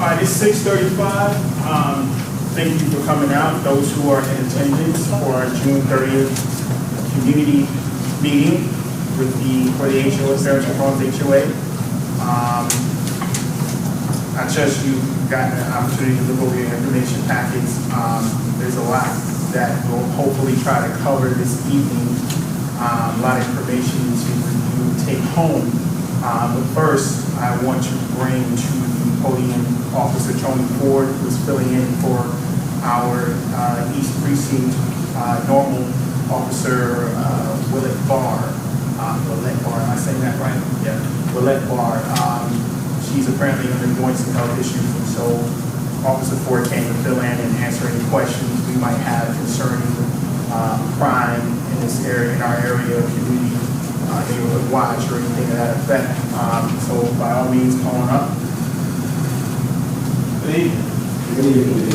All right, it's 6:35. Thank you for coming out. Those who are in attendance for our June 30th community meeting for the HOA, Fairton Trail HOA. I trust you've gotten an opportunity to look over your information packets. There's a lot that we'll hopefully try to cover this evening. A lot of information to review, take home. But first, I want to bring to the podium Officer Tony Ford, who's filling in for our East Precinct normal officer Willett Barr. Willett Barr, am I saying that right? Yeah. Willett Barr. She's apparently undergoing some health issues, and so Officer Ford came to fill in and answer any questions we might have concerning crime in this area, in our area of community, neighborhood watch, or anything of that effect. So by all means, come on up. Good evening. Good evening.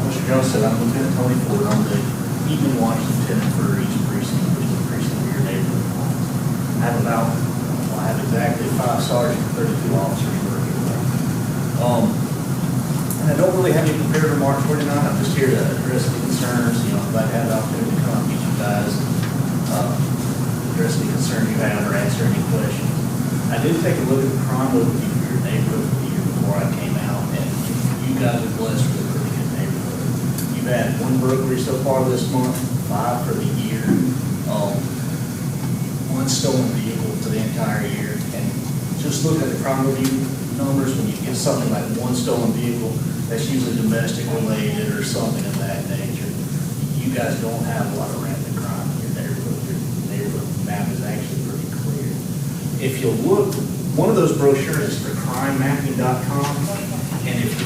Mr. Jones said, I'm Lieutenant Tony Ford. I'm the evening watch lieutenant for East Precinct, which is the precinct of your neighborhood. I have exactly 5 sergeants and 32 officers working with me. And I don't really have any prepared remarks for tonight. I'm just here to address the concerns. I'm glad to have the opportunity to come and meet you guys, address the concerns you have or answer any questions. I did take a look at the crime overview for your neighborhood the year before I came out, and you guys are blessed with a pretty good neighborhood. You've had 1 burglary so far this month, 5 for the year, 1 stolen vehicle for the entire year. And just look at the crime review numbers, when you get something like 1 stolen vehicle, that's usually domestic related or something of that nature. You guys don't have a lot of rampant crime in your neighborhood. Your neighborhood map is actually pretty clear. If you look, one of those brochures is for crimemapping.com, and if you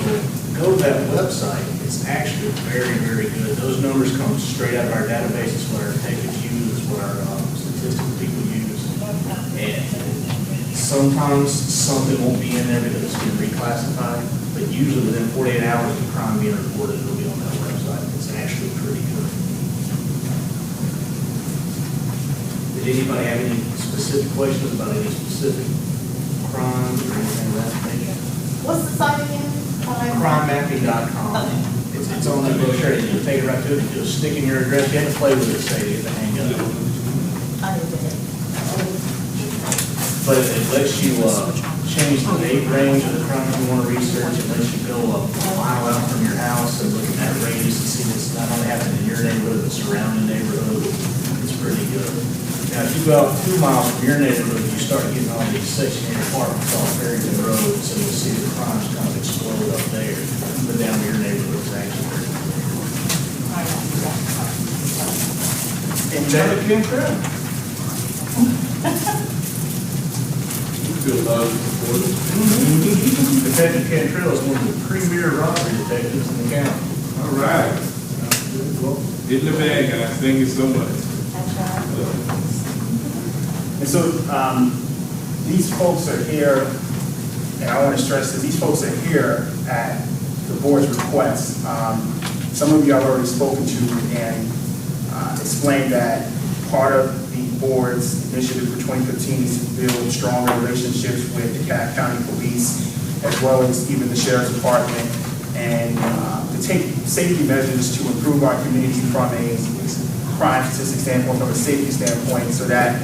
go to that website, it's actually very, very good. Those numbers come straight out of our database. It's what our detectives use, what our statistical people use. And sometimes something won't be in there because it's been reclassified, but usually within 48 hours of the crime being reported, it'll be on that website. It's actually pretty good. Did anybody have any specific questions about any specific crimes or anything of that nature? What's the site again? Crimemapping.com. Okay. It's on that brochure, and you take it right to it, you just stick in your address. You have to play with it, say, you have to hang up. I didn't get it. But it lets you change the date range of the crime you want to research. It lets you go a mile out from your house and look at that radius and see what's not only happening in your neighborhood, but surrounding neighborhood. It's pretty good. Now, if you go out 2 miles from your neighborhood, you start getting all these sectionary apartments off Fairington Road, so you'll see the crimes kind of explode up there. But down to your neighborhood is actually pretty clear. And Fairton Trail. Detective Trail is one of the premier robbery detectives in the county. All right. Well, get in the bag, guys. Thank you so much. And so these folks are here, and I want to stress that these folks are here at the board's request. Some of you I've already spoken to and explained that part of the board's initiative for 2015 is to build stronger relationships with the County Police, as well as even the Sheriff's Department, and to take safety measures to improve our community from a crime statistic standpoint, from a safety standpoint, so that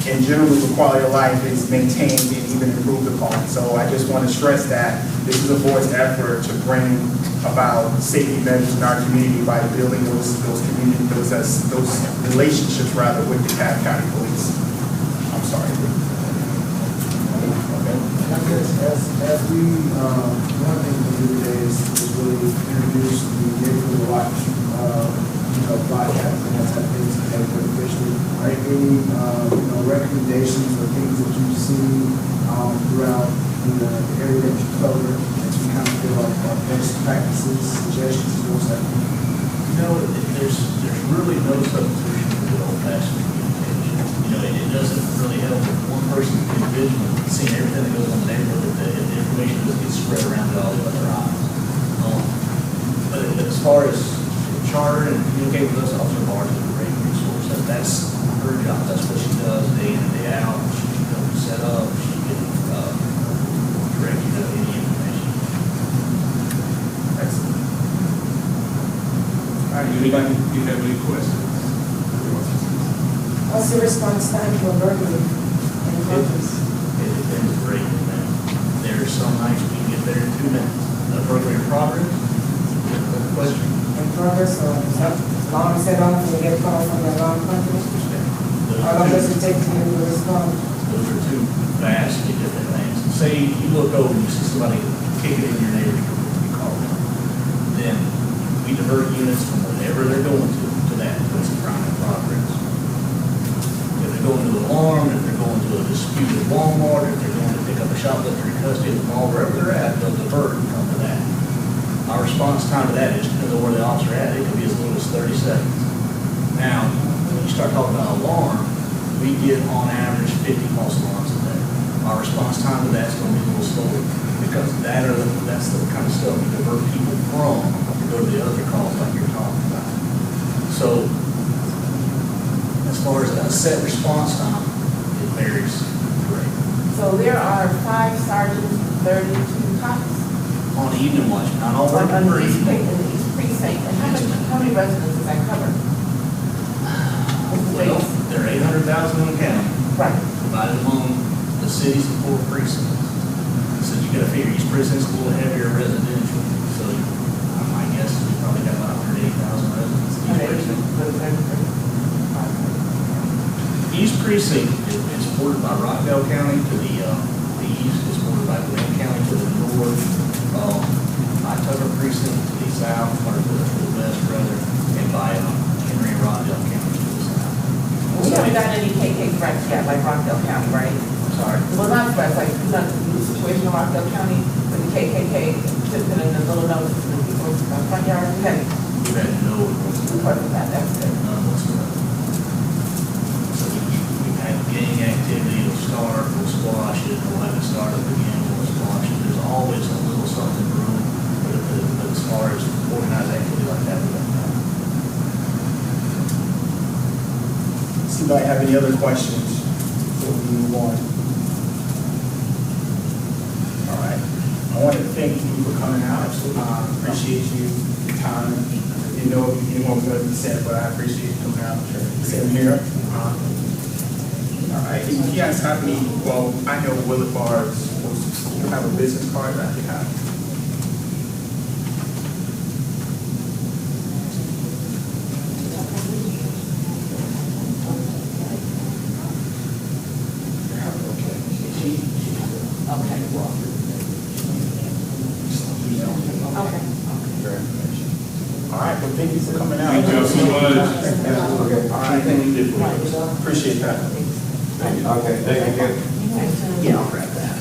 in general the quality of life is maintained and even improved upon. So I just want to stress that this is a board's effort to bring about safety measures in our community by building those relationships rather with the County Police. I'm sorry. Okay. As we, one thing we do today is really introduce the neighborhood watch, podcast and that type of things to neighborhood officially. Are there any, recommendations or things that you've seen throughout the area that you cover that you kind of feel like best practices, suggestions, things like that? There's really no substitution for good old-fashioned communication. It doesn't really help if one person individually seeing everything that goes on in the neighborhood, the information just gets spread around to all the other eyes. But as far as charter and communicating with us, Officer Barnes is a great resource. That's her job. That's what she does day in and day out. She can set up. She can Anybody, you have any questions? What's the response time for a burglary in Humps? It depends greatly, man. There are some nights we can get there in 2 minutes. A burglary in progress? Good question. In progress, or as long as they're on, they get a call from the alarm company? How long does it take for you to respond? Those are two vastly different things. Say you look over and you see somebody kicking in your neighborhood, you call them. Then we divert units from whatever they're going to that. That's a crime in progress. If they're going to the alarm, if they're going to a dispute at Walmart, if they're going to pick up a shoplifter in custody at the mall, wherever they're at, they'll divert and come to that. Our response time to that is depends on where the officer at. It could be as little as 30 seconds. Now, when you start talking about alarm, we get on average 50 false alarms a day. Our response time to that's going to be a little slower because that's the kind of stuff we divert people from to go to the other calls like you're talking about. So, as far as a set response time, it varies greatly. So there are 5 sergeants, 32 cops On the evening watch, not all on working for the east evening. precinct. And how many residents does that cover? Well, there are 800,000 in the county, Right. divided among the cities and 4 precincts. So you gotta figure each precinct's a little heavier residential. So my guess is we probably got about 180,000 residents in each precinct. Each precinct is bordered by Rockdale County to the east, is bordered by Glenn County to the north, by Tucker Precinct to the south, or to the west rather, and by Henry and Rockdale County to the south. We haven't got any KK threats yet, like Rockdale County, right? Sorry. Well, not threats, like, not the situation in Rockdale County with the KKK sitting in the little notices in people's front yards. Okay, We've had no report from that, that's good. none whatsoever. So we've had gang activity, it'll start, we'll squash it, we'll have it start up again, we'll squash it. There's always a little something brewing, but as far as organized activity like that, we don't know. Does anybody have any other questions before we move on? All right. I want to thank you for coming out. Appreciate you, your time. You know, anyone was going to be said, but I appreciate you coming out. Sitting here. All right. If you guys have any, well, I know Willett Bars, you have a business card that you have. All right, well, thank you for coming out. Thank you so much. All right, appreciate that. Okay, thank you. Yeah, I'll grab that.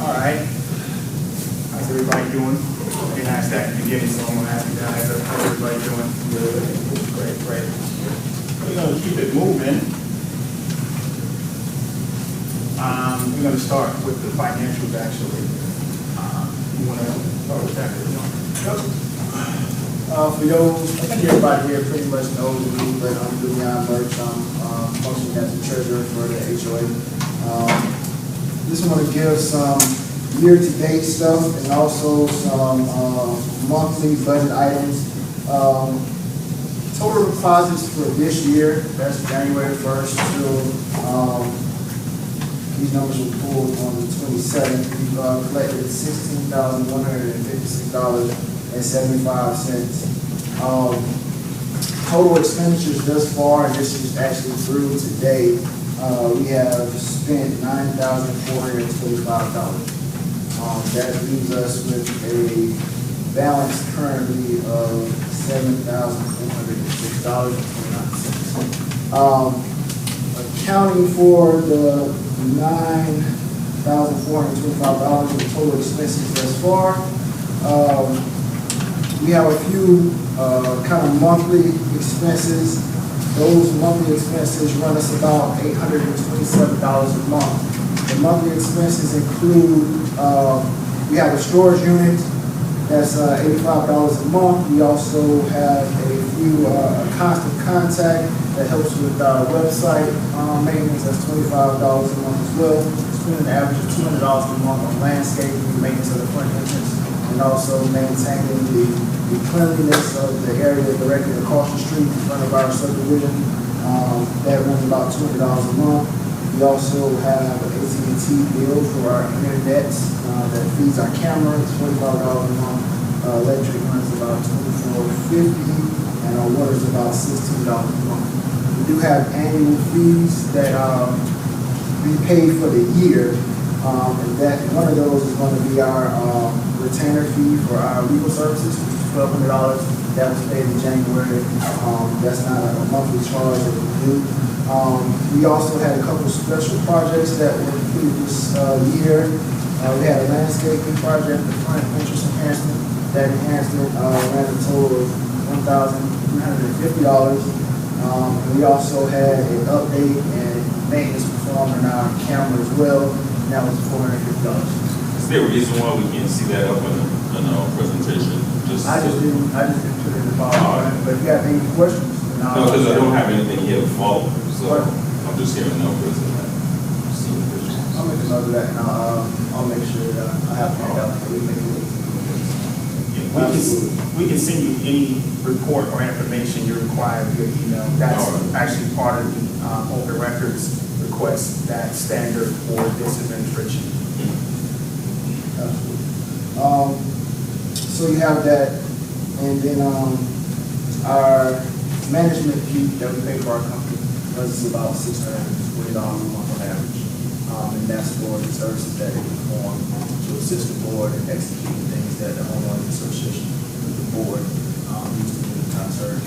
All right. How's everybody doing? Been asked that at the beginning, so I'm happy to ask how's everybody doing? Good. Great, great. We're gonna keep it moving. We're gonna start with the financials, actually. You wanna start with that? For those, I think everybody here pretty much knows me, but I'm Leon Birch. I'm functioning as the treasurer for the HOA. Just want to give some year-to-date stuff and also some monthly budget items. Total deposits for this year, that's January 1st till these numbers were pulled on the 27th. We've collected $16,156.75. Total expenditures thus far, and this is actually through today, we have spent $9,425. That leaves us with a balance currently of $7,406.29. Accounting for the $9,425 in total expenses thus far. We have a few kind of monthly expenses. Those monthly expenses run us about $827 a month. The monthly expenses include, we have a storage unit, that's $85 a month. We also have a few constant contact that helps with website maintenance. That's $25 a month as well. Spending an average of $200 a month on landscaping, maintenance of the front entrance, and and also maintaining the cleanliness of the area directly across the street in front of our subdivision. That runs about $200 a month. We also have an AT&T bill for our internet that feeds our camera. It's $45 a month. Electric runs about $24.50, and our water is about $16 a month. We do have annual fees that we pay for the year, and that one of those is going to be our retainer fee for our legal services, which is $1,200. That was paid in January. That's not a monthly charge that we do. We also had a couple of special projects that were completed this year. We had a landscaping project, the front entrance enhancement. That enhancement ran a total of $1,350. And we also had an update and maintenance performed on our camera as well. And that was $450. Is there a reason why we can't see that up in our presentation? I just didn't put it in the PowerPoint, but if you have any questions, then No, because I don't have anything here to follow, so I'm just hearing numbers and that. I'll make a note of that, and I'll make sure that I have it out, so we make it easy. We can send you any report or information you require via email. That's actually part of the open records request, that standard for this administration. So you have that, and then our management fee that we pay for our company runs about $640 a month on average. And that's for the services that they perform to assist the board in executing things that the homeowners association with the board used to do in time service.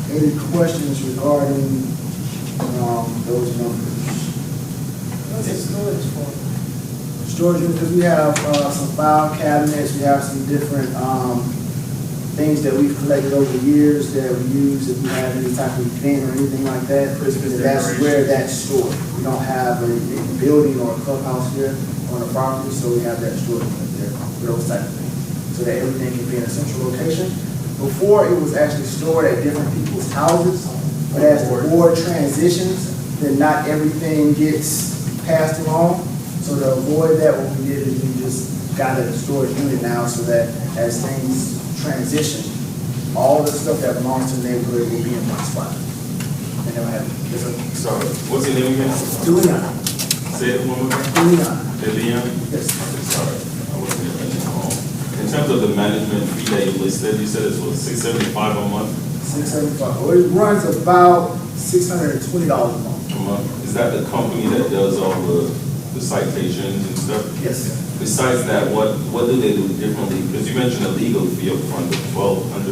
Any questions regarding those numbers? What's the storage for? Storage, because we have some file cabinets, we have some different things that we've collected over the years that we use if we have any type of event or anything like that. And that's where that's stored. We don't have a building or a clubhouse here on the property, so we have that stored there for those type of things, so that everything can be in a central location. Before, it was actually stored at different people's houses, but as the board transitions, then not everything gets passed along. So to avoid that, what we did is we just got a storage unit now, so that as things transition, all the stuff that belongs to the neighborhood will be in one spot. And then we have, Sorry, what's your name again? Leon. Say it one more time. Leon. Leon? Yes. Okay, sorry, I wasn't hearing it all. In terms of the management fee that you listed, you said it's what, $675 a month? $675. Well, it runs about $620 a month. A month. Is that the company that does all the citations and stuff? Yes. Besides that, what do they do differently? Because you mentioned a legal fee up front of $1,200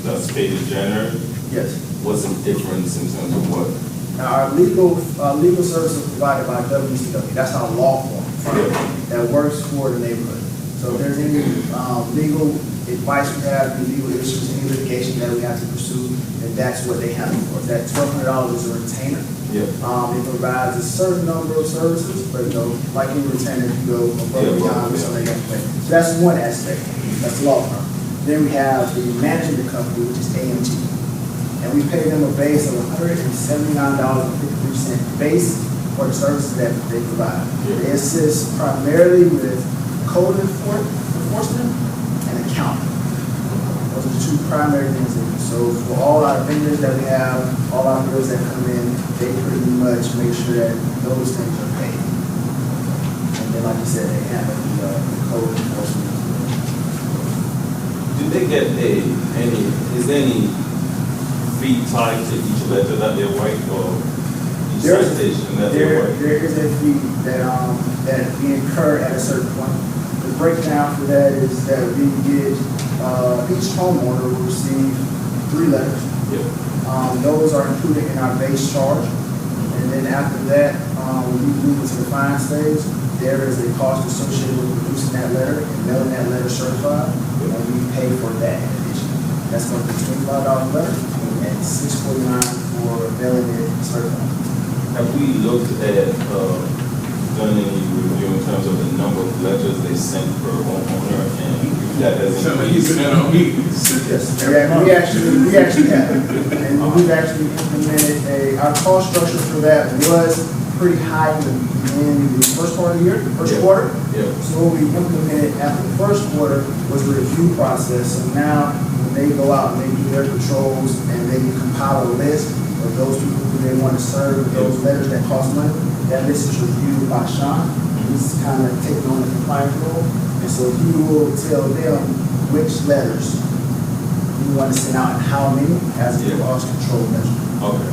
that's paid in January. Yes. What's the difference in terms of what? Now, our legal services provided by WCW. That's our law firm that works for the neighborhood. So if there's any legal advice we have, any legal issues, any litigation that we have to pursue, then that's what they handle for us. That $1,200 is a retainer. Yeah. It provides a certain number of services, but like any retainer, you go above and beyond, so they have to pay. So that's one aspect. That's the law firm. Then we have the management company, which is AMG. And we pay them a base of $179.53 base for the services that they provide. They assist primarily with code enforcement and accounting. Those are the two primary things they do. So for all our vendors that we have, all our bills that come in, they pretty much make sure that those things are paid. And then, like you said, they handle the code enforcement. Do they get paid is there any fee tied to each letter that they write or each citation that they write? There is a fee that we incur at a certain point. The breakdown for that is that we get, each homeowner will receive 3 letters. Yeah. Those are included in our base charge. And then after that, when we move into the fine stage, there is a cost associated with producing that letter and mailing that letter certified. And we pay for that in addition. That's going to be $25 letter and $649 for mailing it certified. Have we looked at done any review in terms of the number of letters they sent per homeowner and that has increased? Yes, we actually have. And we've actually implemented our cost structure for that was pretty high in the first part of the year, first quarter. Yeah. So what we implemented after the first quarter was a review process. So now when they go out and they do their patrols and they compile a list of those people who they want to serve with those letters that cost money, that list is reviewed by Sean. He's kind of taking on the compliance role. And so he will tell them which letters you want to send out and how many as a loss control measure. Okay.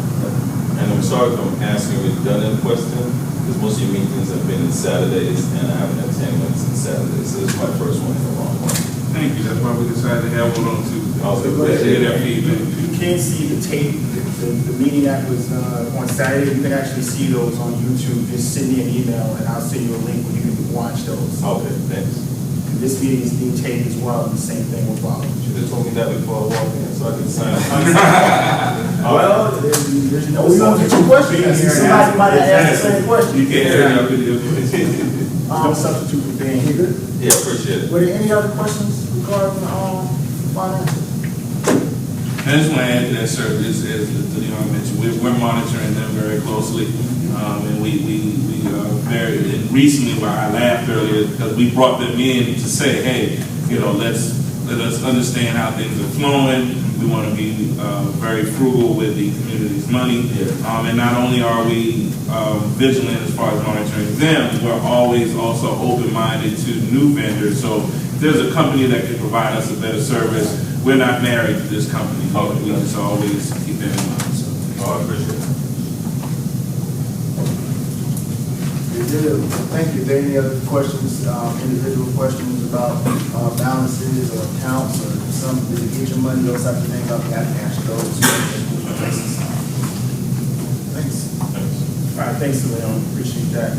And I'm sorry if I'm asking a redundant question, because most of your meetings have been on Saturdays, and I haven't had 10 minutes on Saturdays, so this is my first one in a long while. Thank you, that's why we decided to have one on Tuesday. Okay. Let's hear that feedback. You can see the tape, the meeting that was on Saturday, you can actually see those on YouTube. Just send me an email and I'll send you a link where you can watch those. Okay, thanks. And this meeting is being taped as well, the same thing with Bob. You should have told me that before I walked in, so I could sign up. Well, there's no. We don't get your question. Being here and Somebody might have asked the asking. same question. You can't turn out video. There's no substitute for being You here. good? Yeah, appreciate it. Were there any other questions regarding finances? I just want to add to that, sir, as Leon mentioned, we're monitoring them very closely. And we very, and recently where I laughed earlier, because we brought them in to say, hey, let us understand how things are flowing. We want to be very frugal with the community's money. And not only are we vigilant as far as monitoring them, we're always also open-minded to new vendors. So if there's a company that can provide us a better service, we're not married to this company. We just always keep that in mind. So. Oh, I appreciate it. Thank you. Are there any other questions, individual questions about balances or accounts or some litigation money, those types of things? I'll be happy to answer those. Thanks. All right, thanks, Leon. Appreciate that.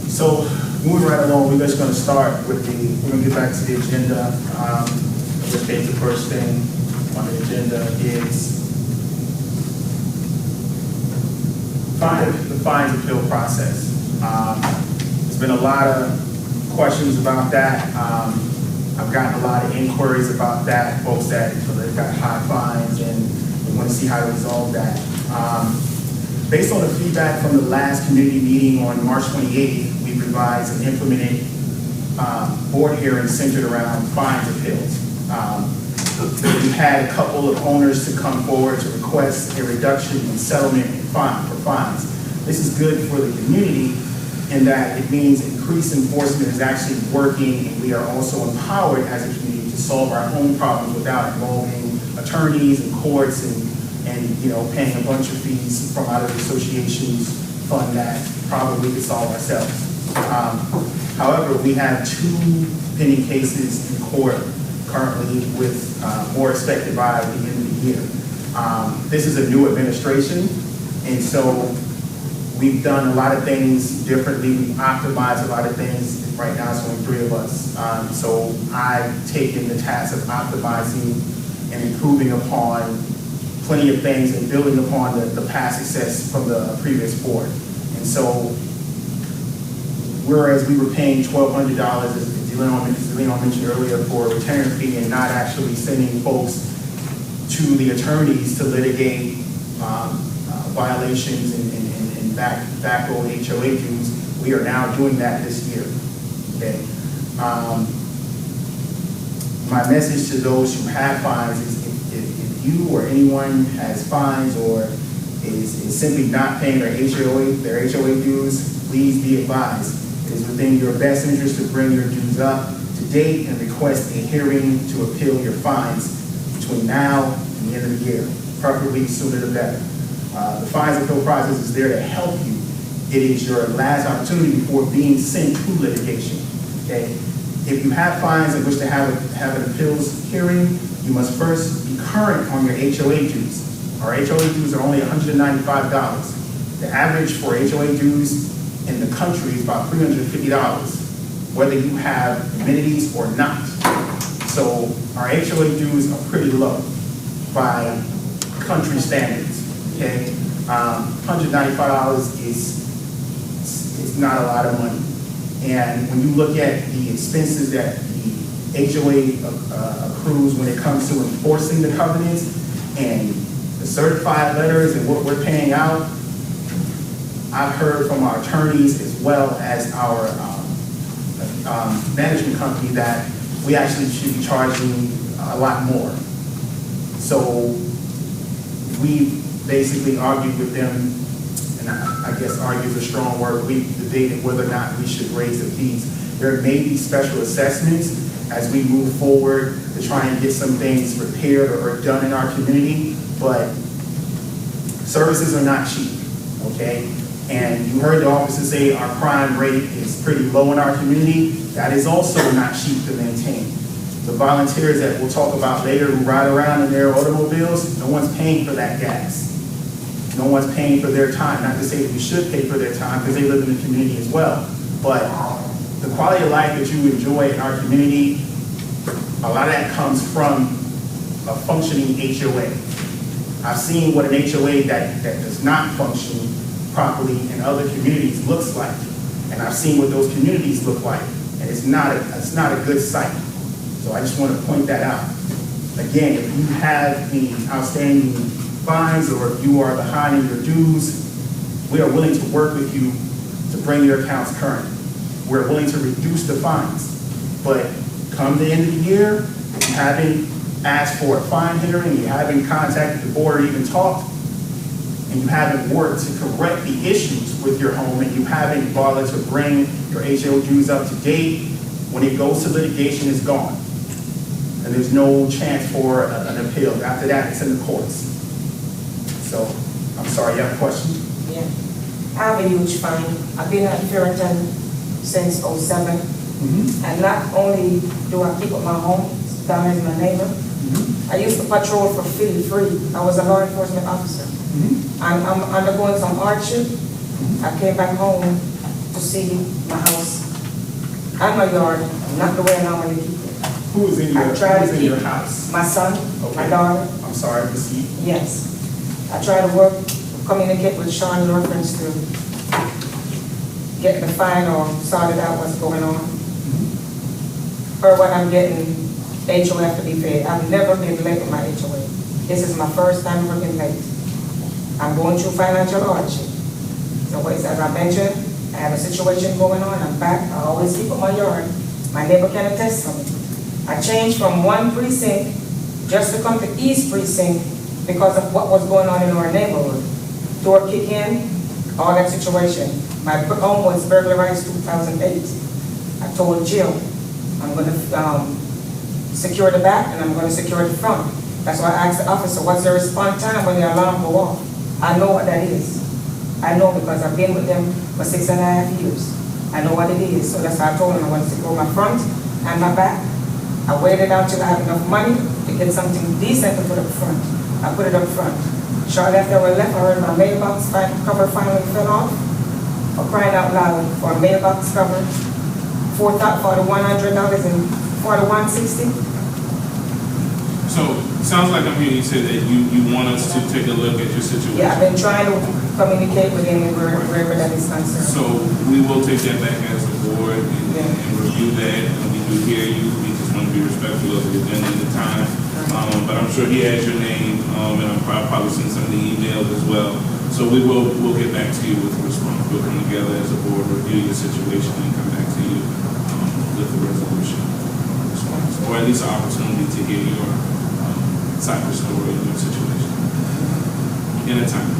So moving right along, we're just going to start with we're going to get back to the agenda. In this case, the first thing on the agenda is the fines appeal process. There's been a lot of questions about that. I've gotten a lot of inquiries about that, folks that they've got high fines and they want to see how to resolve that. Based on the feedback from the last community meeting on March 28th, we revised and implemented board hearings centered around fines appeals. We had a couple of owners to come forward to request a reduction in settlement and for fines. This is good for the community in that it means increased enforcement is actually working, and we are also empowered as a community to solve our own problems without involving attorneys and courts and paying a bunch of fees from out of the association's fund that probably we could solve ourselves. However, we have 2 pending cases in court currently with more expected by the end of the year. This is a new administration, and so we've done a lot of things differently. We've optimized a lot of things. Right now, it's only 3 of us. So I've taken the task of optimizing and improving upon plenty of things and building upon the past success from the previous board. And so, whereas we were paying $1,200, as Leon mentioned earlier, for a retainer fee and not actually sending folks to the attorneys to litigate violations and backroll HOA dues, we are now doing that this year. Okay. My message to those who have fines is if you or anyone has fines or is simply not paying their HOA dues, please be advised. It is within your best interest to bring your dues up to date and request a hearing to appeal your fines between now and the end of the year, preferably sooner the better. The fines appeal process is there to help you. It is your last opportunity before being sent to litigation. Okay? If you have fines and wish to have an appeals hearing, you must first be current on your HOA dues. Our HOA dues are only $195. The average for HOA dues in the country is about $350, whether you have amenities or not. So our HOA dues are pretty low by country standards. Okay, $195 is not a lot of money. And when you look at the expenses that the HOA accrues when it comes to enforcing the covenants and the certified letters and what we're paying out, I've heard from our attorneys as well as our management company that we actually should be charging a lot more. So we basically argued with them, and I guess argue is a strong word, we debated whether or not we should raise the fees. There may be special assessments as we move forward to try and get some things repaired or done in our community, but services are not cheap, okay? And you heard the officer say our crime rate is pretty low in our community. That is also not cheap to maintain. The volunteers that we'll talk about later who ride around in their automobiles, no one's paying for that gas. No one's paying for their time. Not to say that we should pay for their time because they live in the community as well. But the quality of life that you enjoy in our community, a lot of that comes from a functioning HOA. I've seen what an HOA that does not function properly in other communities looks like. And I've seen what those communities look like. And it's not a good sight. So I just want to point that out. Again, if you have any outstanding fines or if you are behind in your dues, we are willing to work with you to bring your accounts current. We're willing to reduce the fines. But come the end of the year, if you haven't asked for a fine hearing, you haven't contacted the board or even talked, and you haven't worked to correct the issues with your home, and you haven't bothered to bring your HO dues up to date, when it goes to litigation, it's gone. And there's no chance for an appeal. After that, it's in the courts. So, I'm sorry, you have a question? Yeah. I have a huge fine. I've been at Fairington since '07. And not only do I keep up my home, down as my neighbor, I used to patrol for Philly Free. I was a law enforcement officer. I'm undergoing some hardship. I came back home to see my house and my yard, not the way I normally keep it. Who is in your house? My son, Okay. my daughter. I'm sorry, proceed. Yes. I try to work, communicate with Sean Lorphans to get the fine or sort it out what's going on. For what I'm getting, HOA have to be paid. I've never been late with my HOA. This is my first time ever been late. I'm going through financial hardship. So as I mentioned, I have a situation going on. I'm back. I always keep up my yard. My neighbor can attest to me. I changed from one precinct just to come to East Precinct because of what was going on in our neighborhood. Door kick in, all that situation. My home was burglarized 2008. I told Jill, I'm going to secure the back and I'm going to secure the front. That's why I asked the officer, what's the response time when the alarm go off? I know what that is. I know because I've been with them for 6.5 years. I know what it is. So that's why I told him I want to secure my front and my back. I waited until I had enough money to get something decent to put up front. I put it up front. Shortly after I left, I heard my mailbox cover finally fell off. For crying out loud, for a mailbox cover, for the $100 and for the $160. So, sounds like I'm hearing you say that you want us to take a look at your situation. Yeah, I've been trying to communicate with him wherever that is concerned. So, we will take that back as a board and review that, and we do hear you. We just want to be respectful of the agenda and the time. But I'm sure he has your name, and I'll probably send some of the emails as well. So we'll get back to you with a response. We'll come together as a board, review your situation, and come back to you with a resolution response, or at least an opportunity to hear your side of the story and your situation in a time.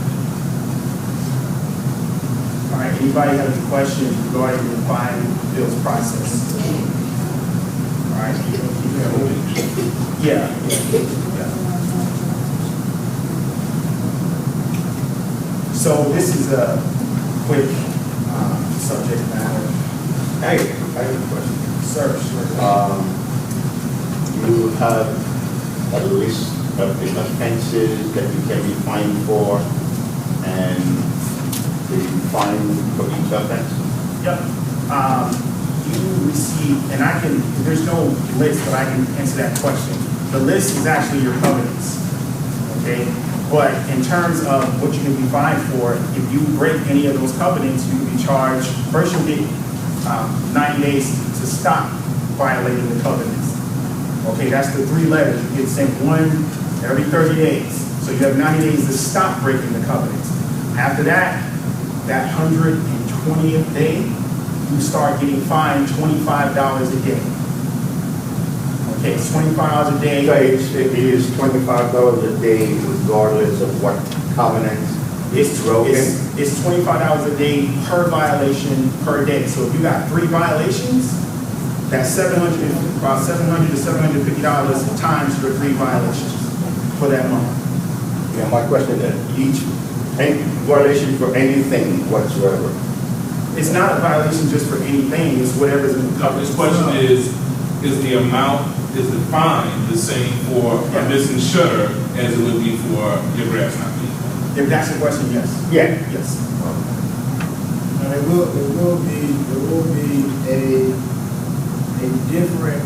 All right, anybody have any questions regarding the fine bills process? All right, yeah. So this is a quick subject matter. Hey, I have a question. Sir, sure. You have a list of the offenses that you can be fined for, and the fine for each offense? Yep. You receive, and I can, there's no list, but I can answer that question. The list is actually your covenants, okay? But in terms of what you can be fined for, if you break any of those covenants, you can be charged, first you'll get 90 days to stop violating the covenants. Okay, that's the 3 letters. You get sent one every 30 days. So you have 90 days to stop breaking the covenants. After that, that 120th day, you you start getting fined $25 a day. Okay, it's $25 a day. So it is $25 a day regardless of what covenants is broken? It's $25 a day per violation per day. So if you got 3 violations, that's about $700 to $750 times your 3 violations for that month. Yeah, my question is, any violation for anything whatsoever? It's not a violation just for anything, it's whatever's in the coverage. This question is the amount, is the fine the same for a missing shutter as it would be for your grass not being cut? If that's the question, yes. Yeah. Yes. And it will be a different,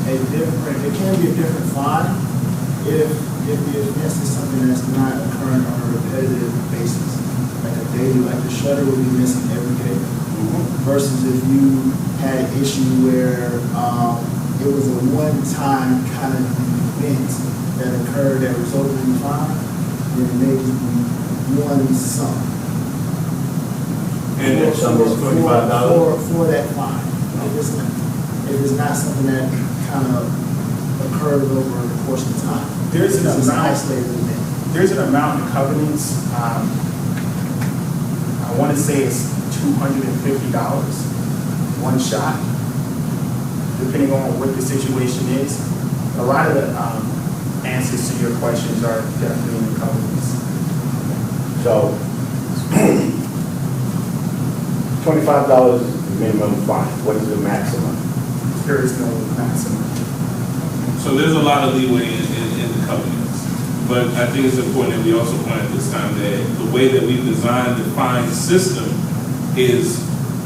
it can be a different fine if the offense is something that's not occurring on a repetitive basis. Like a daily, like the shutter will be missing every day. Versus if you had an issue where it was a one-time kind of event that occurred that resulted in fine, then it may just be one sum. And that sum is $25? For that fine. If it's not something that kind of occurred over the course of time. There's an It's an amount. isolated event. There's an amount in covenants, I want to say it's $250, one shot, depending on what the situation is. A lot of the answers to your questions are definitely in the covenants. So, $25 is the minimum fine. What is the maximum? There is no maximum. So there's a lot of leeway in the covenants. But I think it's important that we also point at this time that the way that we've designed the fine system is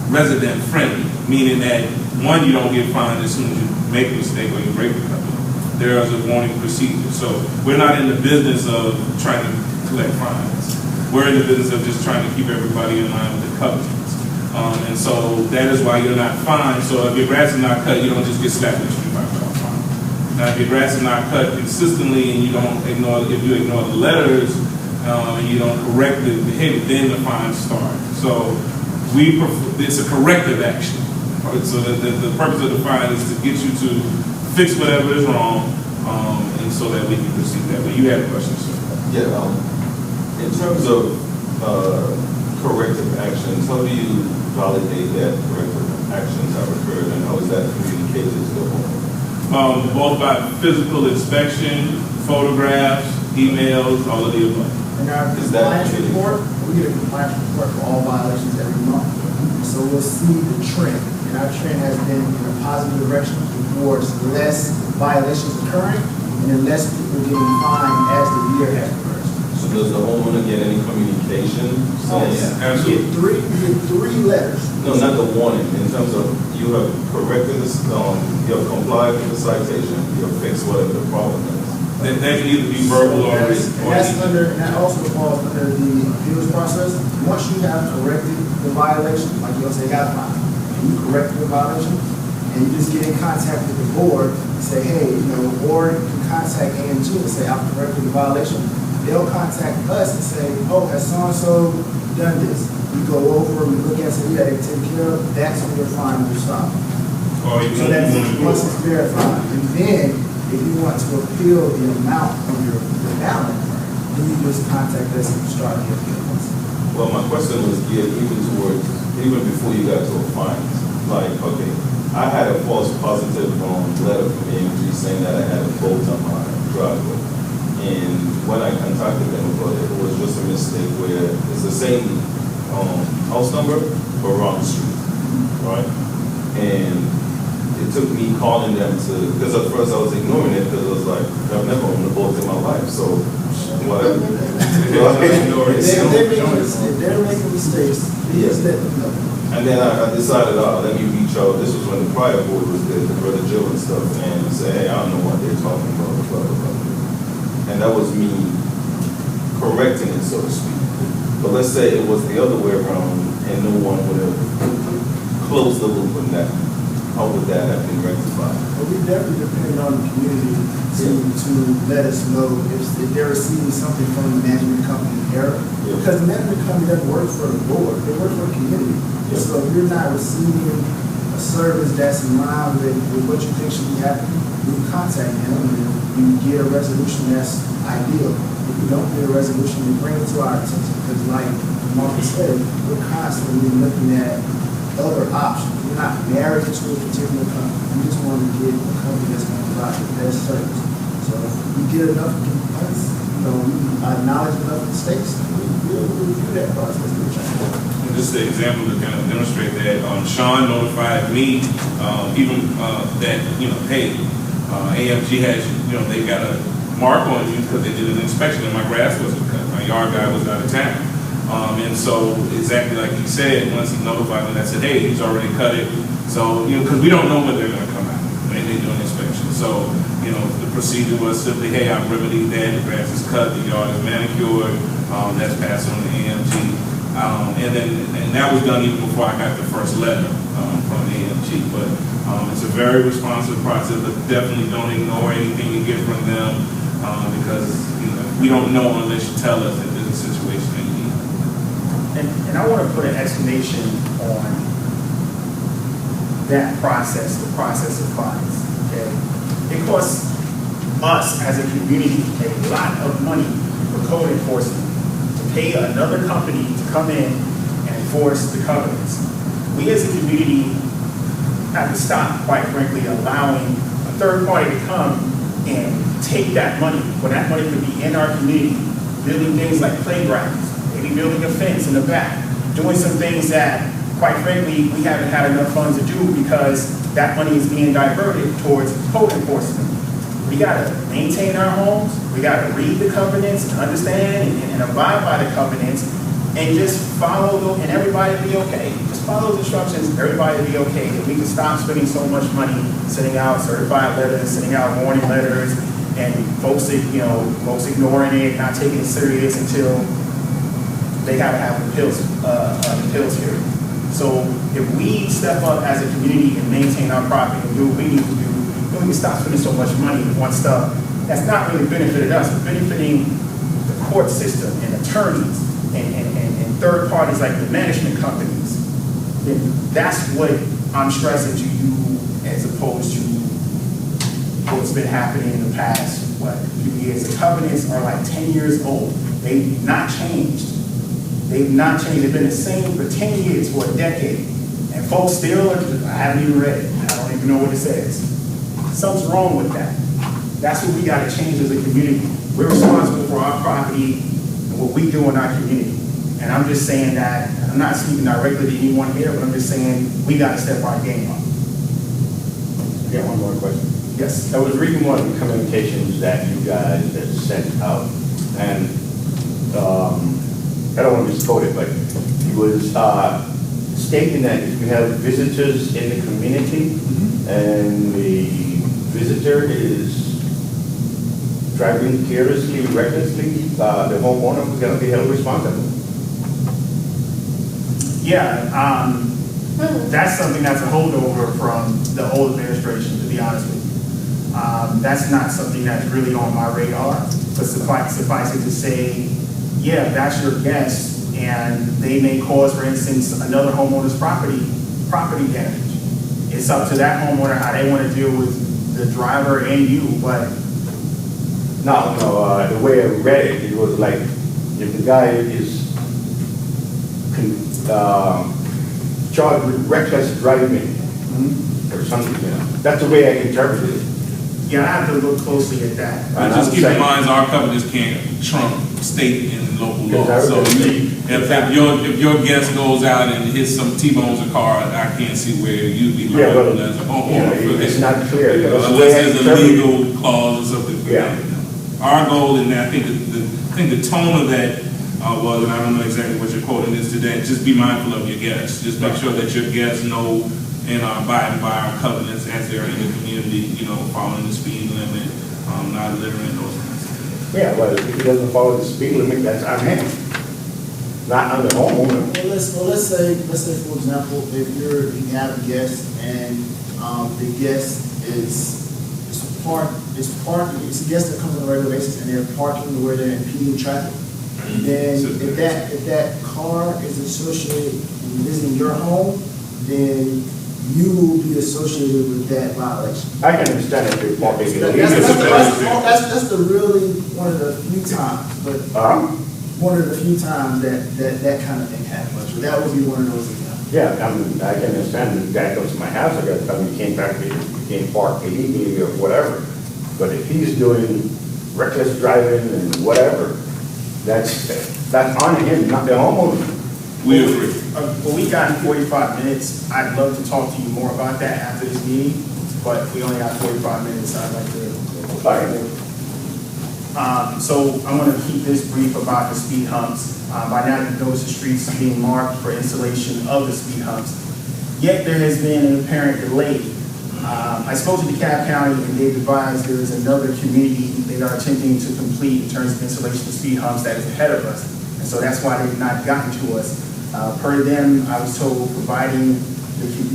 resident friendly, meaning that one, you don't get fined as soon as you make a mistake or you break the covenant. There is a warning procedure. So we're not in the business of trying to collect fines. We're in the business of just trying to keep everybody in line with the covenants. And so that is why you're not fined. So if your grass is not cut, you don't just get slapped with a $25 fine. Now, if your grass is not cut consistently and you don't ignore, if you ignore the letters and you don't correct the behavior, then the fines start. So it's a corrective action. So the purpose of the fine is to get you to fix whatever is wrong, and so that we can proceed that way. You had a question, sir? Yeah, in terms of corrective actions, how do you validate that corrective actions have occurred, and how is that communicated to the homeowner? Both by physical inspection, photographs, emails, all of the above. In our Is that compliance really- report, we get a compliance report for all violations every month. So we'll see the trend, and our trend has been in a positive direction towards less violations occurring and then less people getting fined as the year has progressed. So does the homeowner get any communication saying? You get three letters. No, not the warning, in terms of you have corrected this, you have complied with the citation, you have fixed whatever the problem is. That can either be verbal or written. And that also falls under the appeals process. Once you have corrected the violation, like you'll say, got fined, and you corrected the violation, and you just get in contact with the board and say, hey, or you can contact AMG and say, I've corrected the violation. They'll contact us and say, oh, has so-and-so done this? We go over, we look at it, say, yeah, they take care of, that's when your fine will stop. Or you So that's once it's verified. And then, if you want to appeal the amount of your balance, then you just contact us and start the appeal process. Well, my question was geared even before you got to a fine. Like, okay, I had a false positive letter from AMG saying that I had a bolt on my driveway. And when I contacted them about it, it was just a mistake where it's the same house number, but wrong street, right? And it took me calling them because at first I was ignoring it because I was like, I've never owned a boat in my life, so what? If they're making mistakes, just let them know. And then I decided, let me reach out. This was when the prior board was there, the brother Jill and stuff, and say, hey, I don't know what they're talking about, blah, blah, blah. And that was me correcting it, so to speak. But let's say it was the other way around, and no one would have closed the loop on that. how would that have been rectified? But we definitely depend on the community to let us know if they're receiving something from the management company error. Yeah. Because the management company doesn't work for the board, they work for the community. Yeah. So if you're not receiving a service that's in line with what you think should be happening, you contact them and you get a resolution that's ideal. If you don't get a resolution, you bring it to our attention. Because like Marcus said, we're constantly looking at other options. We're not married to a particular company. We just want to get a company that's going to provide the best service. So if we get enough complaints, we acknowledge enough mistakes, we'll review that process. And this is the example to kind of demonstrate that. Sean notified me, even that, hey, AMG has, they got a mark on you because they did an inspection and my grass wasn't cut. My yard guy was out of town. And so exactly like he said, once he notified me, I said, hey, he's already cut it. So, because we don't know when they're going to come out when they do an inspection. So, the procedure was simply, hey, I've remedied that, the grass is cut, the yard is manicured, that's passed on to AMG. And that was done even before I got the first letter from AMG. But it's a very responsive process, but definitely don't ignore anything you get from them because we don't know unless you tell us that there's a situation they need. And I want to put an exclamation on that process, the process of fines, okay? It costs us as a community a lot of money for code enforcement, to pay another company to come in and enforce the covenants. We as a community have to stop, quite frankly, allowing a third party to come and take that money, when that money could be in our community, building things like playgrounds, maybe building a fence in the back, doing some things that, quite frankly, we haven't had enough funds to do because that money is being diverted towards code enforcement. We gotta maintain our homes, we gotta read the covenants and understand and abide by the covenants and just follow them and everybody will be okay. Just follow the instructions, everybody will be okay. And we can stop spending so much money sending out certified letters, sending out warning letters, and folks ignoring it, not taking it serious until they gotta have an appeals hearing. So if we step up as a community and maintain our property and do what we need to do, then we can stop spending so much money on stuff that's not really benefiting us, but benefiting the court system and attorneys and third parties like the management companies. Then that's what I'm stressing to you as opposed to what's been happening in the past, few years. The covenants are like 10 years old. They've not changed. They've not changed. They've been the same for 10 years, for a decade. And folks still, I haven't even read it. I don't even know what it says. Something's wrong with that. That's what we got to change as a community. We're responsible for our property and what we do in our community. And I'm just saying that, I'm not speaking directly to anyone here, but I'm just saying we got to step our game up. I got one more question. Yes. I was reading one of the communications that you guys had sent out, and I don't want to misquote it, but he was stating that if you have visitors in the community and the visitor is driving carelessly, recklessly, the homeowner is going to be held responsible. Yeah, that's something that's a holdover from the old administration, to be honest with you. That's not something that's really on my radar, but suffice it to say, yeah, that's your guest, and they may cause, for instance, another homeowner's property damage. It's up to that homeowner how they want to deal with the driver and you, but... No, the way I read it, it was like, if the guy is charged with reckless driving or something, that's the way I interpreted it. Yeah, I have to look closely at that. But just keep in mind, our covenants can't trump state and local law. So if your guest goes out and hits some T-bones a car, I can't see where you'd be liable as a homeowner. It's not clear. Unless there's a legal clause or something. Yeah. Our goal, and I think the tone of that was, and I don't know exactly what you're quoting is today, just be mindful of your guests. Just make sure that your guests know and are abiding by our covenants as they're in the community, following the speed limit, not littering, those kinds of things. Yeah, well, if he doesn't follow the speed limit, that's on him, not on the homeowner. Let's say for example, if you have a guest and The guest it's a guest that comes on a regular basis and they're parking where they're impeding traffic. Then if that car is associated with visiting your home, then you will be associated with that violation. I can understand if you're parking illegally. That's the really one of the few times, but one of the few times that kind of thing happens. But that would be one of those examples. Yeah, I mean, I can understand the guy comes to my house, I got to tell him you can't park, you can't park illegally or whatever. But if he's doing reckless driving and whatever, that's on him, not the homeowner. We agree. Well, we got 45 minutes. I'd love to talk to you more about that after this meeting, but we only got 45 minutes, so I'd like to. So I'm going to keep this brief about the speed humps. By now, you've noticed the streets being marked for installation of the speed humps. Yet there has been an apparent delay. I spoke to DeKalb County and they advised there is another community they are attempting to complete in terms of installation of speed humps that is ahead of us. And so that's why they've not gotten to us. Per them, I was told providing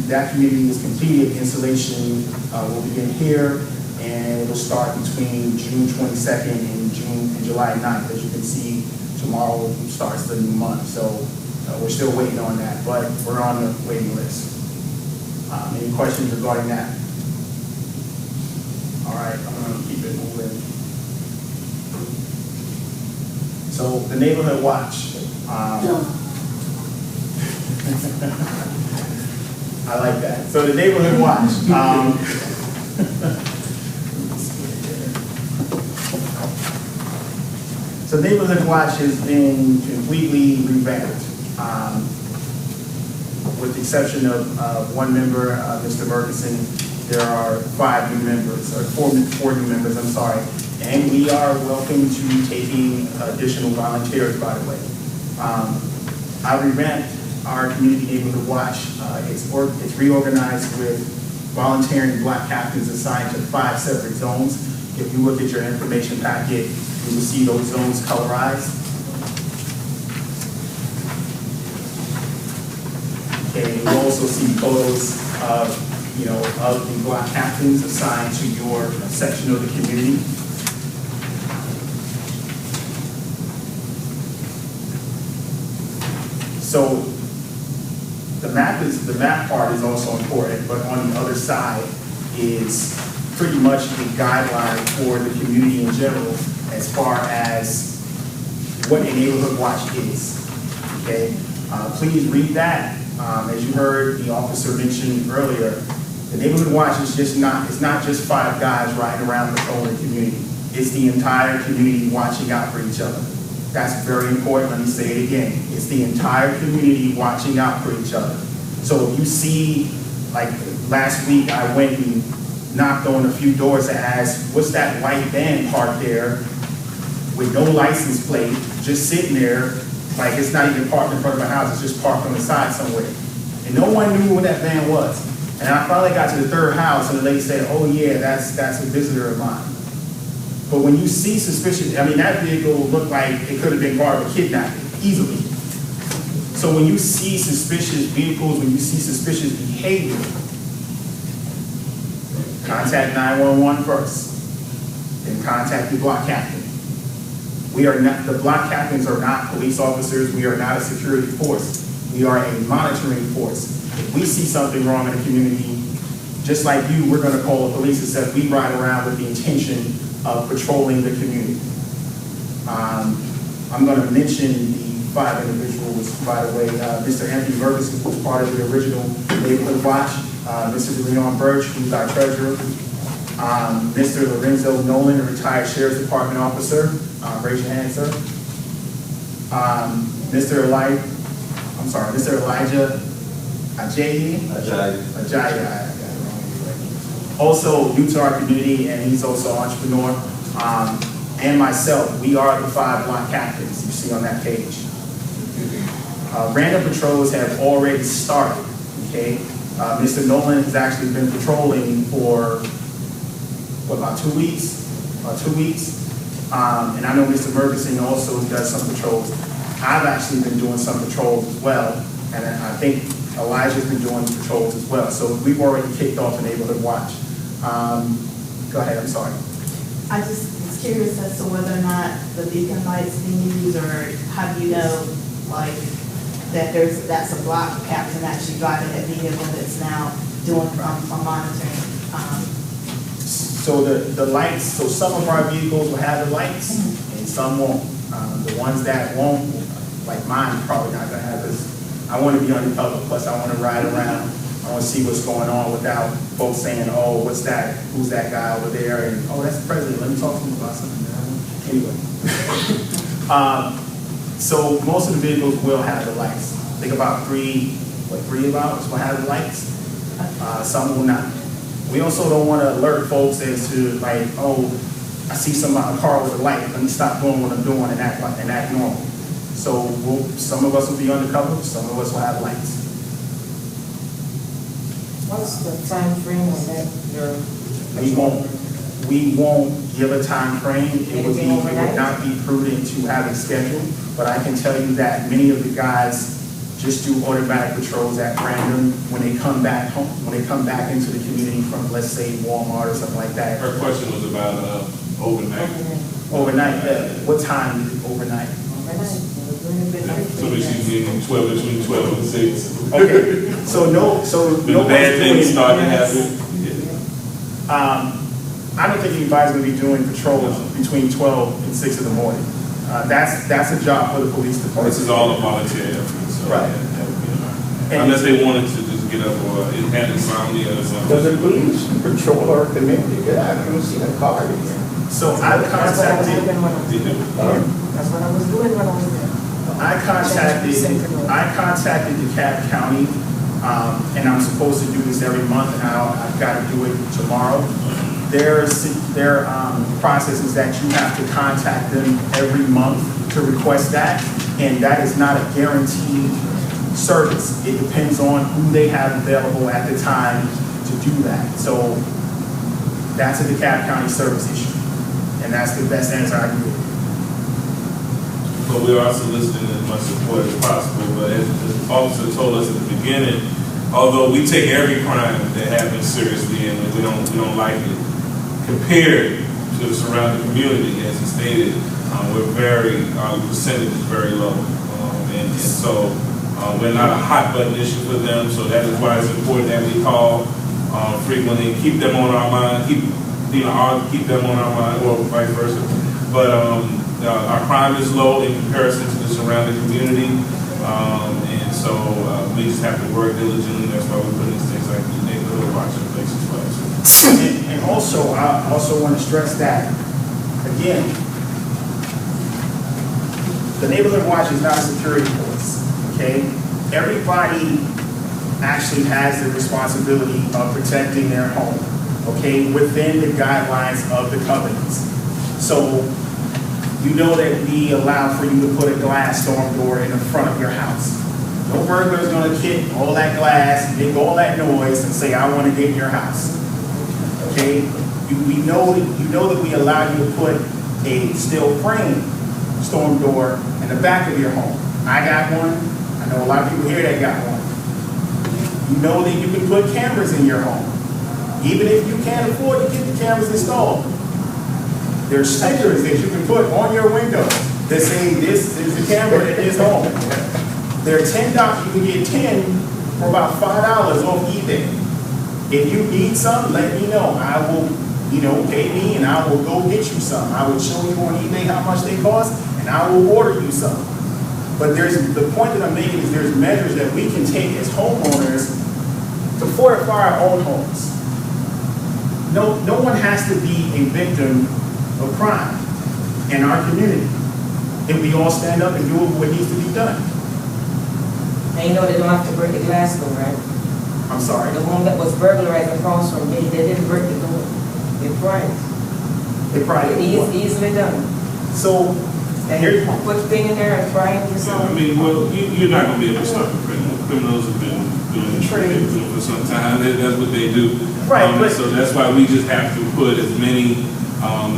that community is completed, installation will begin here and it will start between June 22nd and July 9th. As you can see, tomorrow starts the new month. So we're still waiting on that, but we're on the waiting list. Any questions regarding that? All right, I'm going to keep it moving. So the neighborhood watch. I like that. So the neighborhood watch. So neighborhood watch has been completely revamped. With the exception of one member, Mr. Murkison, there are 5 new members, or 4 new members, I'm sorry. And we are welcome to taking additional volunteers, by the way. I revamped our community neighborhood watch. It's reorganized with volunteering block captains assigned to 5 separate zones. If you look at your information packet, you will see those zones colorized. Okay, you'll also see photos of the block captains assigned to your section of the community. So the map part is also important, but on the other side is pretty much the guideline for the community in general as far as what a neighborhood watch is. Okay, please read that. As you heard the officer mention earlier, the neighborhood watch is it's not just 5 guys riding around patrolling the community. It's the entire community watching out for each other. That's very important. Let me say it again. It's the entire community watching out for each other. So if you see, like last week, I went and knocked on a few doors and asked, what's that white van parked there with no license plate, just sitting there, like it's not even parked in front of my house, it's just parked on the side somewhere. And no one knew what that van was. And I finally got to the 3rd house and the lady said, oh yeah, that's a visitor of mine. But when you see suspicious, I mean, that vehicle looked like it could have been part of a kidnapping, easily. So when you see suspicious vehicles, when you see suspicious behavior, contact 911 first, then contact the block captain. The block captains are not police officers. We are not a security force. We are a monitoring force. If we see something wrong in the community, just like you, we're going to call the police and say we ride around with the intention of patrolling the community. I'm going to mention the 5 individuals, by the way. Mr. Anthony Murkison was part of the original neighborhood watch. Mr. Leon Birch, who's our treasurer. Mr. Lorenzo Nolan, a retired sheriff's department officer. Raise your hand, sir. Mr. Elijah Ajayi. I got it wrong. Also new to our community, and he's also an entrepreneur. And myself, we are the 5 block captains you see on that page. Random patrols have already started, okay? Mr. Nolan has actually been patrolling for, about 2 weeks? And I know Mr. Murkison also does some patrols. I've actually been doing some patrols as well, and I think Elijah's been doing patrols as well. So we've already kicked off a neighborhood watch. Go ahead, I'm sorry. I just was curious as to whether or not the beacon lights being used, or how do you know, like, that that's a block captain actually driving that vehicle that's now doing a monitoring? So the lights, so some of our vehicles will have the lights and some won't. The ones that won't, like mine, probably not gonna have this. I want to be undercover, plus I want to ride around. I want to see what's going on without folks saying, oh, what's that? Who's that guy over there? And, oh, that's the president. Let me talk to him about something. Anyway. So most of the vehicles will have the lights. I think about three of ours will have the lights. Some will not. We also don't want to alert folks as to like, oh, I see a car with a light. Let me stop doing what I'm doing and act normal. So some of us will be undercover. Some of us will have lights. What's the time frame on that? We won't give a time frame. It would not be prudent to have a schedule, but I can tell you that many of the guys just do automatic patrols at random when they come back home, when they come back into the community from, let's say, Walmart or something like that. Her question was about overnight. Overnight, what time is it overnight? So she's getting 12 between 12 and 6. Okay, so no bad things start to happen. I don't think anybody's going to be doing patrols between 12 and 6 in the morning. That's a job for the police department. This is all a volunteer effort. So Right. Unless they wanted to just get up or had insomnia or something. Does the police patrol our community? I haven't seen a car in here. So I contacted. That's what I was doing when I was there. I contacted DeKalb County, and I'm supposed to do this every month, and I've got to do it tomorrow. Their process is that you have to contact them every month to request that, and that is not a guaranteed service. It depends on who they have available at the time to do that. So that's a DeKalb County service issue, and that's the best answer I can give. But we are soliciting as much support as possible. But as the officer told us at the beginning, although we take every crime that happens seriously and we don't like it, compared to the surrounding community, as he stated, our percentage is very low. And so we're not a hot button issue for them. So that is why it's important that we call frequently, keep them on our mind, keep them on our mind, or vice versa. But our crime is low in comparison to the surrounding community, and so we just have to work diligently. That's why we're putting these things like the neighborhood watch in place as well. And also, I also want to stress that, again, the neighborhood watch is not a security force, okay? Everybody actually has the responsibility of protecting their home, okay, within the guidelines of the covenants. So, you know that we allow for you to put a glass storm door in the front of your house. No burglar is going to kick all that glass, make all that noise, and say, I want to get in your house. Okay? You know that we allow you to put a steel frame storm door in the back of your home. I got one. I know a lot of people here that got one. You know that you can put cameras in your home. Even if you can't afford to get the cameras installed. There's stickers that you can put on your window that say this is the camera in this home. They're $10. You can get 10 for about $5 off eBay. If you need some, let me know. I will, pay me and I will go get you some. I will show you on eBay how much they cost and I will order you some. But the point that I'm making is there's measures that we can take as homeowners to fortify our own homes. No one has to be a victim of crime in our community. If we all stand up and do what needs to be done. And you know they don't have to break the glass door, right? I'm sorry. The one that was burglarized across from me, they didn't break the door. They pried. They probably Easily done. So And you put the thing in there and try and do something. You're not going to be able to stop a criminal. Criminals have been doing it for some time. That's what they do. Right. So that's why we just have to put as many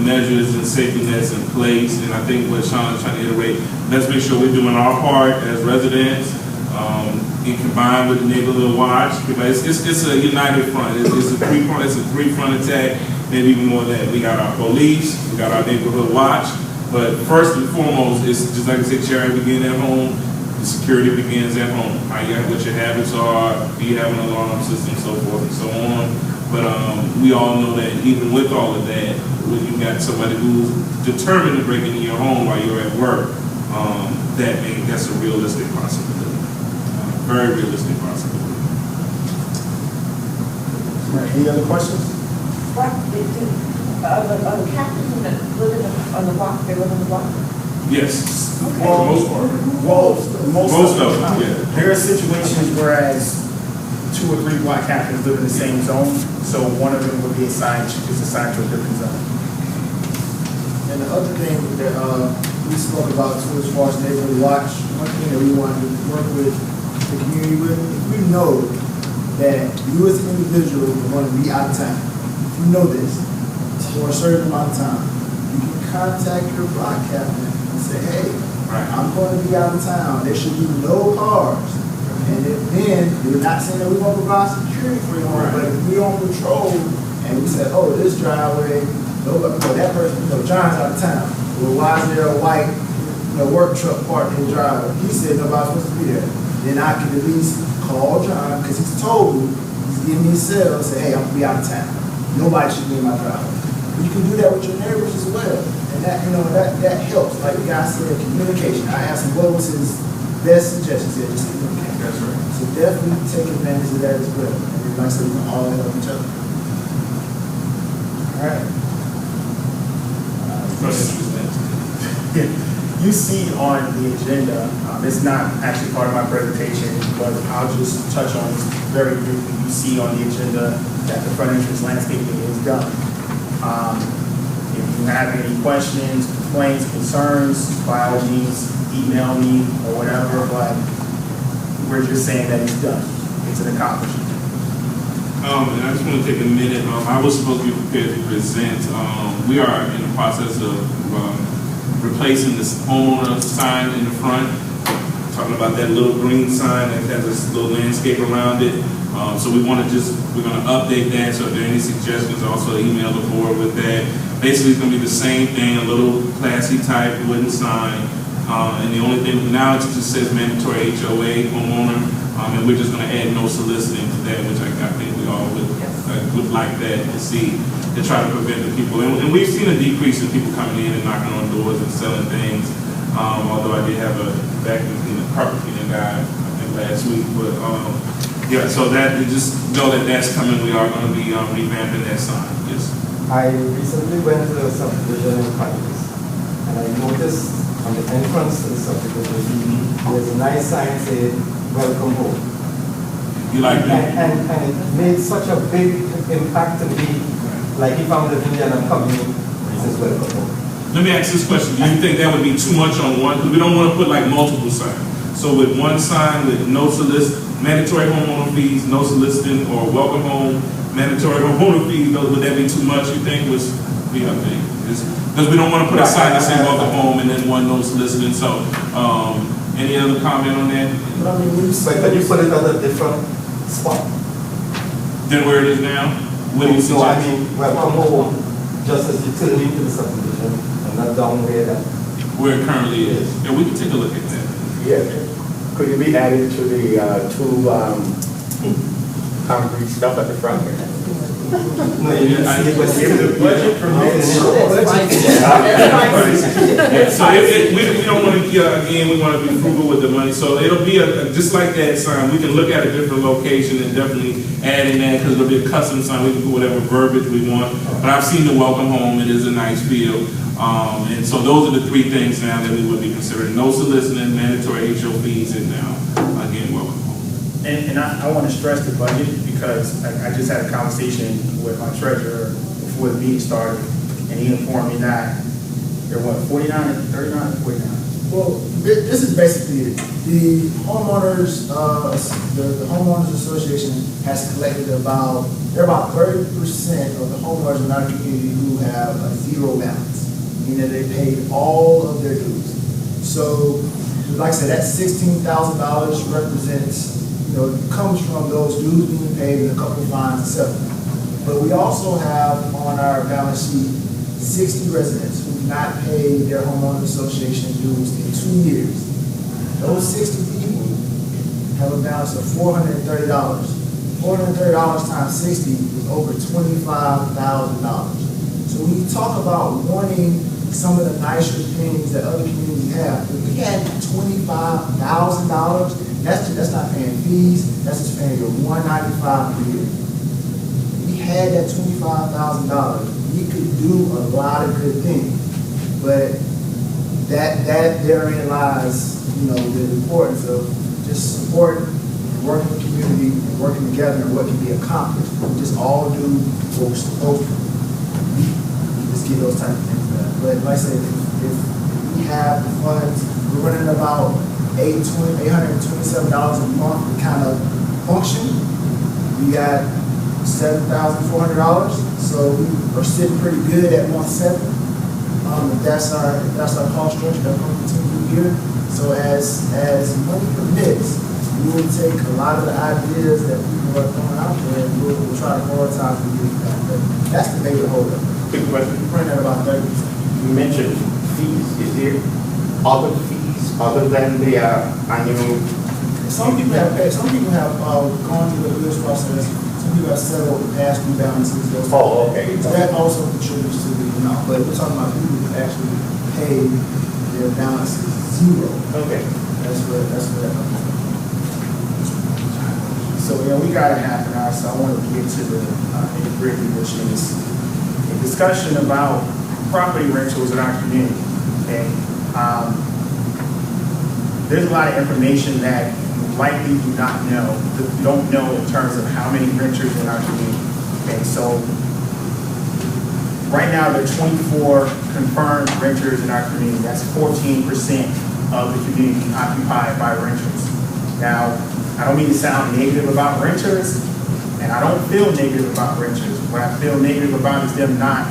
measures and safety nets in place. And I think what Sean is trying to iterate, let's make sure we're doing our part as residents. And combined with the neighborhood watch, it's a united front. It's a three-front attack, maybe even more than that. We got our police, we got our neighborhood watch, but first and foremost, it's just like I said, charity begins at home. The security begins at home. What your habits are, do you have an alarm system, so forth and so on. But we all know that even with all of that, when you got somebody who's determined to break into your home while you're at work, that's a realistic possibility. Very realistic possibility. Any other questions? What, are the captains that live on the block, they live on the block? Yes, for Okay. the most part. Well, Most of them, yeah. There are situations whereas 2 or 3 block captains live in the same zone, so one of them would be assigned to a different zone. And the other thing that we spoke about too, as far as neighborhood watch, one thing that we wanted to work with the community with, if we know that you as an individual are going to be out of town, if you know this, for a certain amount of time, you can contact your block captain and say, hey, I'm going to be out of town. There should be no cars. And then, we're not saying that we won't provide security for you, but if we on patrol and we said, oh, this driveway, that person, John's out of town. Well, why is there a white, work truck parked in the driveway? He said nobody's supposed to be there. Then I can at least call John, because he's told me, he's giving me a cell, and say, hey, I'm going to be out of town. Nobody should be in my driveway. You can do that with your neighbors as well. And that helps. Like the guy said, communication. I asked him what was his best suggestion. He said, just communicate. That's right. So definitely take advantage of that as well. And like I said, we can all help each other. All right. You see on the agenda, it's not actually part of my presentation, but I'll just touch on this very briefly. You see on the agenda that the front entrance landscaping is done. If you have any questions, complaints, concerns, by all means, email me or whatever, but we're just saying that it's done. It's an accomplishment. And I just want to take a minute. I was supposed to be prepared to present. We are in the process of replacing this homeowner sign in the front. Talking about that little green sign that has this little landscape around it. So we're going to update that. So if there are any suggestions, also email the board with that. Basically, it's going to be the same thing, a little classy type wooden sign. And the only thing now, it just says mandatory HOA homeowner. And we're just going to add no soliciting to that, which I think we all would like that to see, to try to prevent the people. And we've seen a decrease in people coming in and knocking on doors and selling things. Although I did have a vacuum cleaner, carpet cleaner guy, I think last week. But yeah, so that just know that that's coming. We are going to be revamping that sign. Yes. I recently went to a subdivision in Paris, and I noticed on the entrance to the subdivision, there's a nice sign saying, welcome home. You like that? And it made such a big impact to me. Like if I'm living there and I'm coming in, it says welcome home. Let me ask this question. Do you think that would be too much on one? Because we don't want to put like multiple signs. So with one sign with no mandatory homeowner fees, no soliciting, or welcome home, mandatory homeowner fees, would that be too much, you think? Because we don't want to put a sign that says welcome home and then one no soliciting. So any other comment on that? But can you put it at a different spot? Than where it is now? What do you No, I suggest? mean, welcome home, just as you turn into the subdivision, and not down where that. Where it currently is. Yeah, we can take a look at that. Yeah. Could you be added to the two concrete stuff at the front here? No, you Yeah, I- see it, but If the budget permits. So we don't want to, again, we want to be frugal with the money. So it'll be just like that sign. We can look at a different location and definitely add in that because it'll be a custom sign. We can put whatever verbiage we want. But I've seen the welcome home. It is a nice feel. And so those are the 3 things now that we would be considering. No soliciting, mandatory HO fees, and now, again, welcome home. And I want to stress the budget because I just had a conversation with my treasurer before the meeting started, and he informed me that there were 49, 39, 49. Well, this is basically it. The homeowners, the homeowners association has collected about 30% of the homeowners in our community who have a zero balance, meaning they paid all of their dues. So like I said, that $16,000 represents, comes from those dues being paid and a couple of fines and stuff. But we also have on our balance sheet 60 residents who have not paid their homeowners association dues in 2 years. Those 60 people have a balance of $430. $430 times 60 is over $25,000. So when you talk about wanting some of the nicer things that other communities have, if we had $25,000, that's not paying fees, that's just paying your $195 a year. If we had that $25,000, we could do a lot of good things. But that therein lies, the importance of just support, working with the community, and working together and what can be accomplished. We just all do what we're supposed to do. Just get those type of things done. But like I said, if we have the funds, we're running about $827 a month to kind of function. We got $7,400, so we are sitting pretty good at 1.7. If that's our cost structure that we're going to continue here. So as money permits, we will take a lot of the ideas that people are throwing out there and we'll try to prioritize and get it done. But that's the major holdup. Quick question. We're running at about 30%. You mentioned fees. Is there other fees other than the annual? Some people have gone through the bills process. Some people have settled the past due balances. Oh, okay. So that also contributes to the amount. But we're talking about people who actually pay their balances zero. Okay. That's where that comes from. So, we got a half an hour, so I want to get to the nitty-gritty, which is a discussion about property rentals in our community. Okay, there's a lot of information that you likely do not know, that you don't know in terms of how many renters in our community. Okay, so right now there are 24 confirmed renters in our community. That's 14% of the community occupied by renters. Now, I don't mean to sound negative about renters, and I don't feel negative about renters. What I feel negative about is them not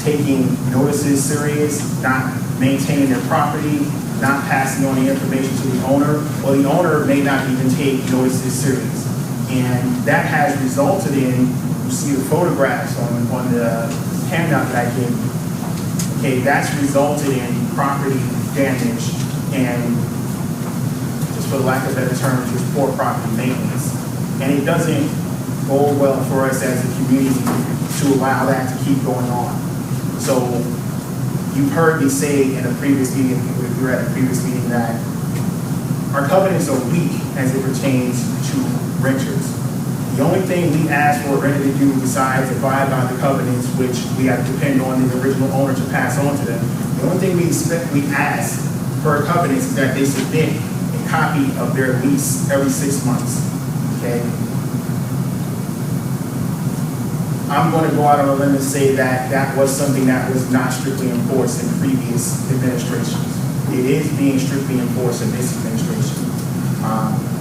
taking notices serious, not maintaining their property, not passing on the information to the owner, or the owner may not even take notices serious. And that has resulted in, you see the photographs on the handout that I gave you. Okay, that's resulted in property damage and, just for lack of better terms, just poor property maintenance. And it doesn't bode well for us as a community to allow that to keep going on. So you've heard me say in a previous meeting, if you were at a previous meeting, that our covenants are weak as it pertains to renters. The only thing we ask for a renter to do besides abide by the covenants, which we have to depend on the original owner to pass on to them, the only thing we ask for covenants is that they submit a copy of their lease every 6 months. Okay? I'm going to go out on a limb and say that that was something that was not strictly enforced in previous administrations. It is being strictly enforced in this administration.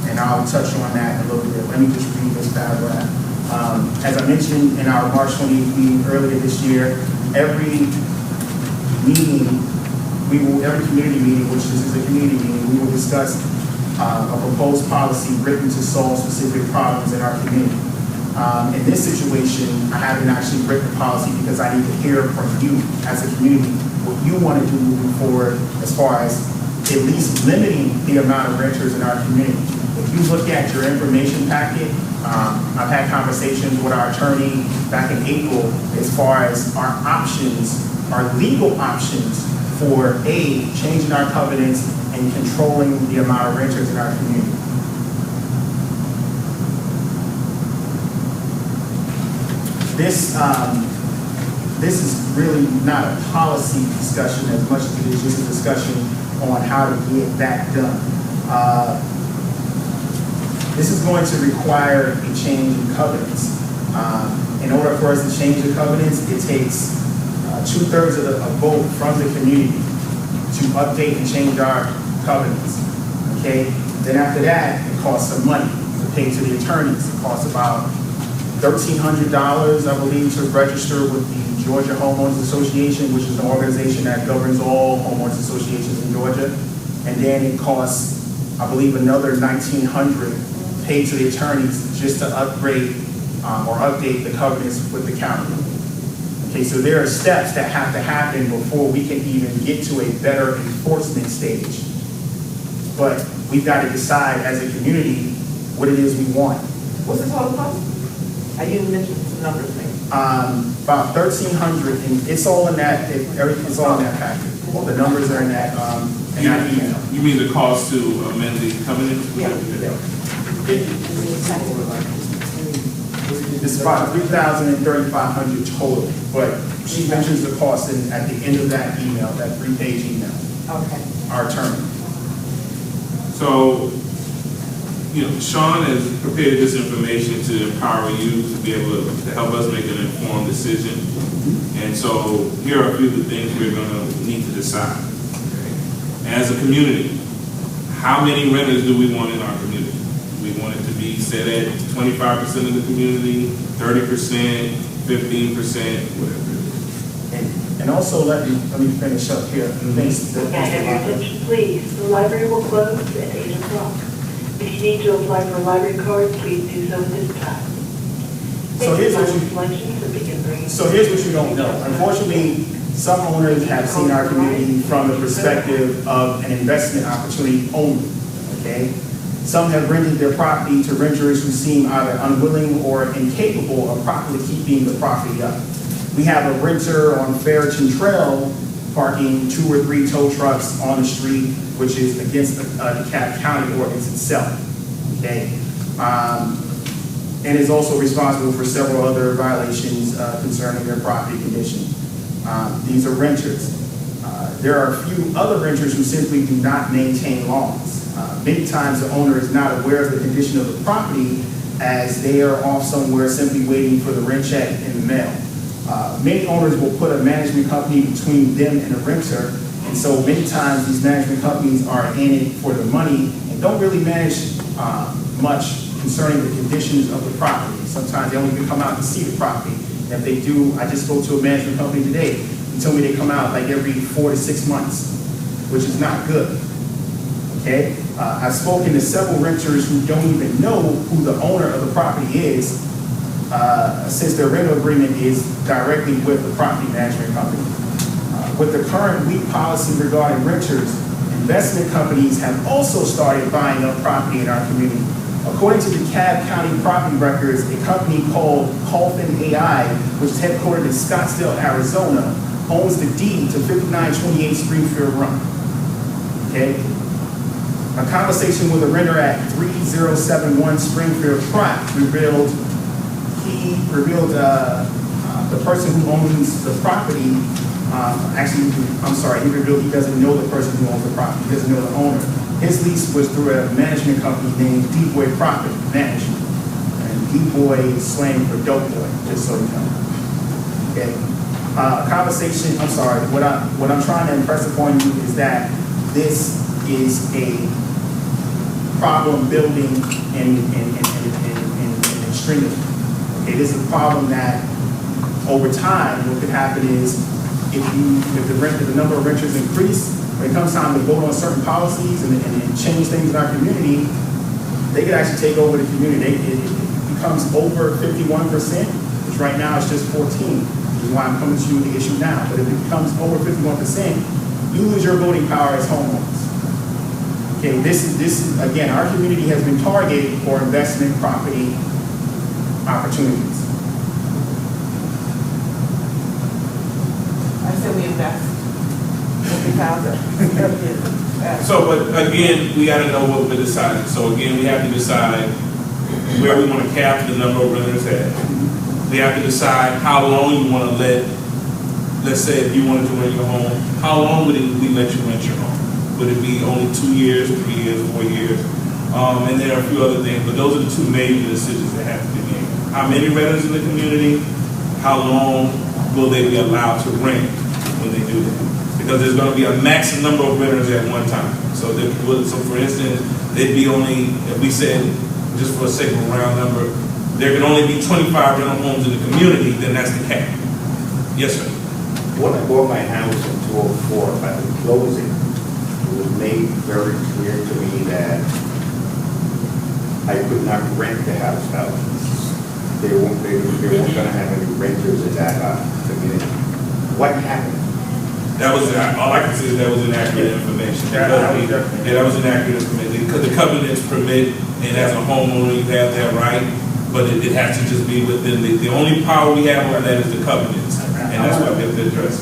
And I'll touch on that in a little bit. Let me just read this paragraph. As I mentioned in our March 28th meeting earlier this year, every community meeting, which this is a community meeting, we will discuss a proposed policy written to solve specific problems in our community. In this situation, I haven't actually written a policy because I need to hear from you as a community what you want to do moving forward as far as at least limiting the amount of renters in our community. If you look at your information packet, I've had conversations with our attorney back in April as far as our options, our legal options for changing our covenants and controlling the amount of renters in our community. This is really not a policy discussion as much as it is just a discussion on how to get that done. This is going to require a change in covenants. In order for us to change the covenants, it takes 2/3 of a vote from the community to update and change our covenants. Okay? Then after that, it costs some money to pay to the attorneys. It costs about $1,300, I believe, to register with the Georgia Homeowners Association, which is an organization that governs all homeowners associations in Georgia. And then it costs, I believe, another $1,900 paid to the attorneys just to upgrade or update the covenants with the county. Okay, so there are steps that have to happen before we can even get to a better enforcement stage. But we've got to decide as a community what it is we want. What's the total cost? You mentioned some numbers, maybe. About $1,300, and it's all in that. It's all in that package. All the numbers are in that email. You mean the cost to amend the covenant? Yeah. It's about $3,000 and $3,500 total, but she mentions the cost at the end of that email, that 3-page email. Okay. Our attorney. So, Sean has prepared this information to empower you to be able to help us make an informed decision. And so here are a few of the things we're going to need to decide. Okay? As a community, how many renters do we want in our community? We want it to be set at 25% of the community, 30%, 15%, whatever it is. And also let me finish up here. Thanks. May I have your attention, please? The library will close at 8 o'clock. If you need to apply for a library card, please do so at this time. So here's what you don't know. Unfortunately, some owners have seen our community from the perspective of an investment opportunity only. Okay. Some have rented their property to renters who seem either unwilling or incapable of properly keeping the property up. We have a renter on Fairton Trail parking 2 or 3 tow trucks on the street, which is against the DeKalb County ordinance itself. Okay, and is also responsible for several other violations concerning their property condition. These are renters. There are a few other renters who simply do not maintain lawns. Many times the owner is not aware of the condition of the property as they are off somewhere simply waiting for the rent check in the mail. Many owners will put a management company between them and a renter, and so many times these management companies are in it for the money and don't really manage much concerning the conditions of the property. Sometimes they only can come out to see the property. And if they do, I just spoke to a management company today and told me they come out like every 4 to 6 months, which is not good. Okay, I've spoken to several renters who don't even know who the owner of the property is, since their rental agreement is directly with the property management company. With the current weak policy regarding renters, investment companies have also started buying up property in our community. According to the DeKalb County property records, a company called Coffin AI, which is headquartered in Scottsdale, Arizona, owns the deed to 5928 Springfield Run. Okay? A conversation with a renter at 3071 Springfield Track revealed the person who owns the property, he revealed he doesn't know the person who owns the property, he doesn't know the owner. His lease was through a management company named D-Boy Property Management. And D-Boy is slang for dope boy, just so you know. Okay. What I'm trying to impress upon you is that this is a problem building in extremity. Okay, this is a problem that over time, what could happen is if the number of renters increase, when it comes time to vote on certain policies and change things in our community, they could actually take over the community. It becomes over 51%, which right now is just 14, which is why I'm coming to you with the issue now. But if it becomes over 51%, you lose your voting power as homeowners. Okay, this is again, our community has been targeted for investment property opportunities. I said we invest. So, but again, we got to know what we're deciding. So again, we have to decide where we want to cap the number of renters at. We have to decide how long you want to let's say if you wanted to rent your home, how long would we let you rent your home? Would it be only 2 years, 3 years, 4 years? And there are a few other things, but those are the 2 major decisions that have to be made. How many renters in the community? How long will they be allowed to rent when they do that? Because there's going to be a maximum number of renters at one time. So for instance, they'd be only, if we said, just for a sake of a round number, there can only be 25 rental homes in the community, then that's the cap. Yes, sir. When I bought my house in 2004, by the closing, it was made very clear to me that I could not rent the house out. They weren't gonna have any renters in that community. What happened? That was, all I can say is that was inaccurate information. That was inaccurate information, because the covenants permit, and as a homeowner, you have that right, but it has to just be within the only power we have over that is the covenants, and that's what we have to address.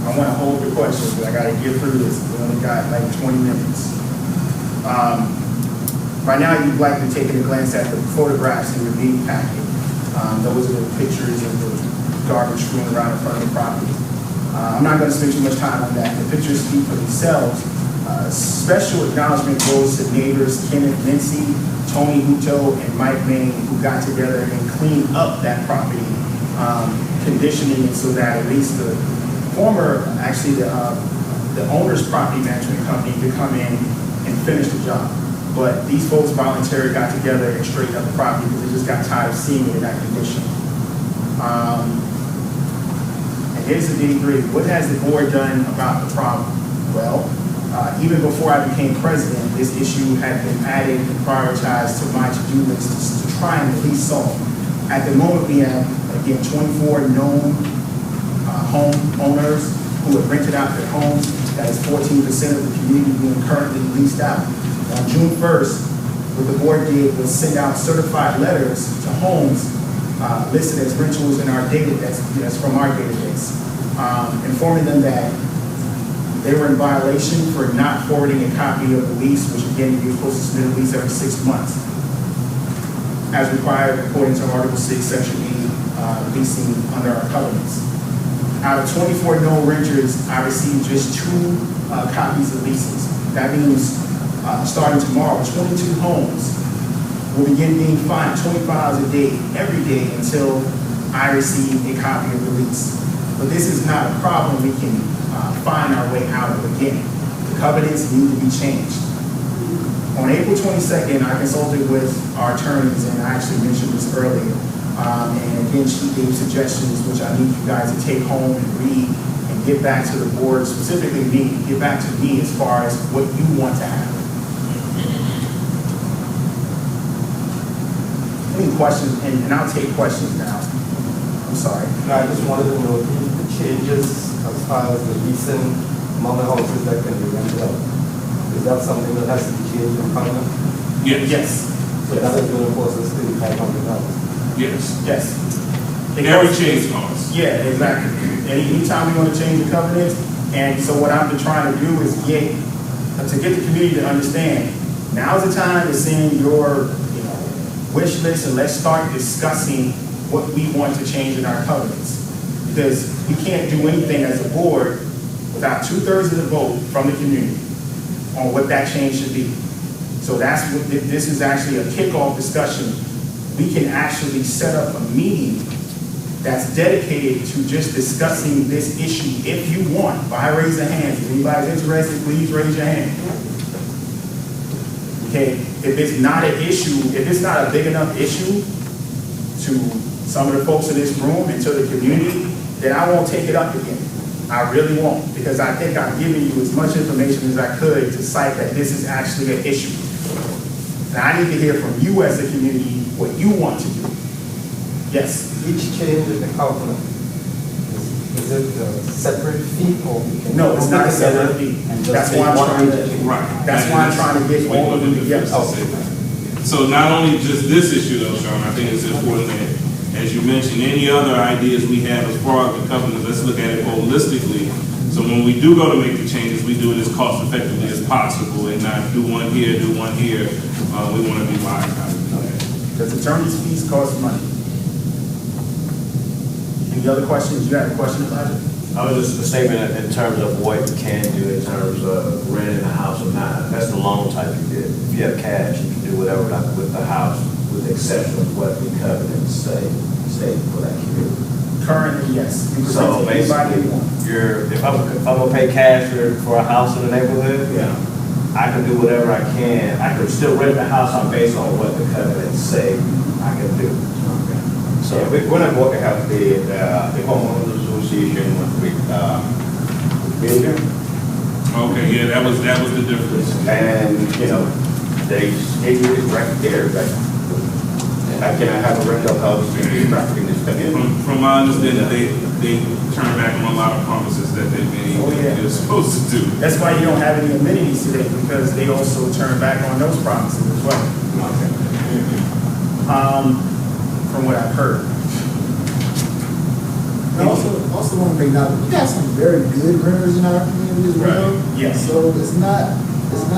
I want to hold the question, because I got to get through this. We only got like 20 minutes. By now, you've likely taken a glance at the photographs in your meeting packet. Those are the pictures of the garbage strewn around in front of the property. I'm not going to spend too much time on that. The pictures speak for themselves. Special acknowledgement goes to neighbors Kenneth Mincy, Tony Hutto, and Mike Main, who got together and cleaned up that property, conditioning it so that at least the former, actually the owner's property management company could come in and finish the job. But these folks voluntarily got together and straightened up the property because they just got tired of seeing it in that condition. And here's the nitty-gritty. What has the board done about the problem? Well, even before I became president, this issue had been added and prioritized to my to-do list to try and at least solve. At the moment, we have, again, 24 known homeowners who have rented out their homes. That is 14% of the community being currently leased out. On June 1st, what the board did was send out certified letters to homes listed as rentals in our database, that's from our database, informing them that they were in violation for not forwarding a copy of the lease, which again, you're supposed to submit a lease every 6 months, as required according to Article 6, Section E, leasing under our covenants. Out of 24 known renters, I received just 2 copies of leases. That means starting tomorrow, 22 homes will begin being fined $25 a day, every day, until I receive a copy of the lease. But this is not a problem we can find our way out of again. The covenants need to be changed. On April 22nd, I consulted with our attorneys, and I actually mentioned this earlier. And again, she gave suggestions, which I need you guys to take home and read and get back to the board, specifically me, get back to me as far as what you want to happen. Any questions? And I'll take questions now. I'm sorry. No, I just wanted to know the changes as far as the leasing among the houses that can be rented out. Is that something that has to be changed in Parliament? Yes. So that is going to cost us $500. Yes. Yes. Every change costs. Yeah, exactly. Anytime we want to change the covenants, and so what I've been trying to do is to get the community to understand, now's the time to send your wish list, and let's start discussing what we want to change in our covenants. Because we can't do anything as a board without 2/3 of the vote from the community on what that change should be. So that's what this is actually a kickoff discussion. We can actually set up a meeting that's dedicated to just discussing this issue if you want, by raise of hands. If anybody's interested, please raise your hand. Okay, if it's not an issue, if it's not a big enough issue to some of the folks in this room and to the community, then I won't take it up again. I really won't, because I think I've given you as much information as I could to cite that this is actually an issue. And I need to hear from you as a community what you want to do. Yes? Each change in the covenant, is it a separate fee or? No, it's not a separate fee. That's why I'm trying to, Right. that's why I'm trying to get all of them together. So not only just this issue though, Sean, I think it's important that, as you mentioned, any other ideas we have as far as the covenants, let's look at it holistically. So when we do go to make the changes, we do it as cost effectively as possible and not do one here, do one here. We want to be wise about it. Because attorney's fees cost money. Any other questions? You had a question, Elijah? I was just a statement in terms of what you can do in terms of renting a house or not. That's the loan type you get. If you have cash, you can do whatever with the house, with the exception of what the covenants say for that community. Currently, yes. You can So rent to anybody basically, you want. if I'm gonna pay cash for a house in the neighborhood, Yeah. I can do whatever I can. I can still rent the house on based on what the covenants say I can do. So we're gonna go have the homeowners association with builder. Okay, yeah, that was the difference. And, you know, they just gave you it right there, like, how can I have a rental house in this community? From my understanding, they turned back on a lot of promises that they made, Oh, yeah. that they're supposed to do. That's why you don't have any amenities today, because they also turn back on those promises as well. From what I've heard. And also want to make note, we got some very good renters in our community as well. Right, yes. So it's not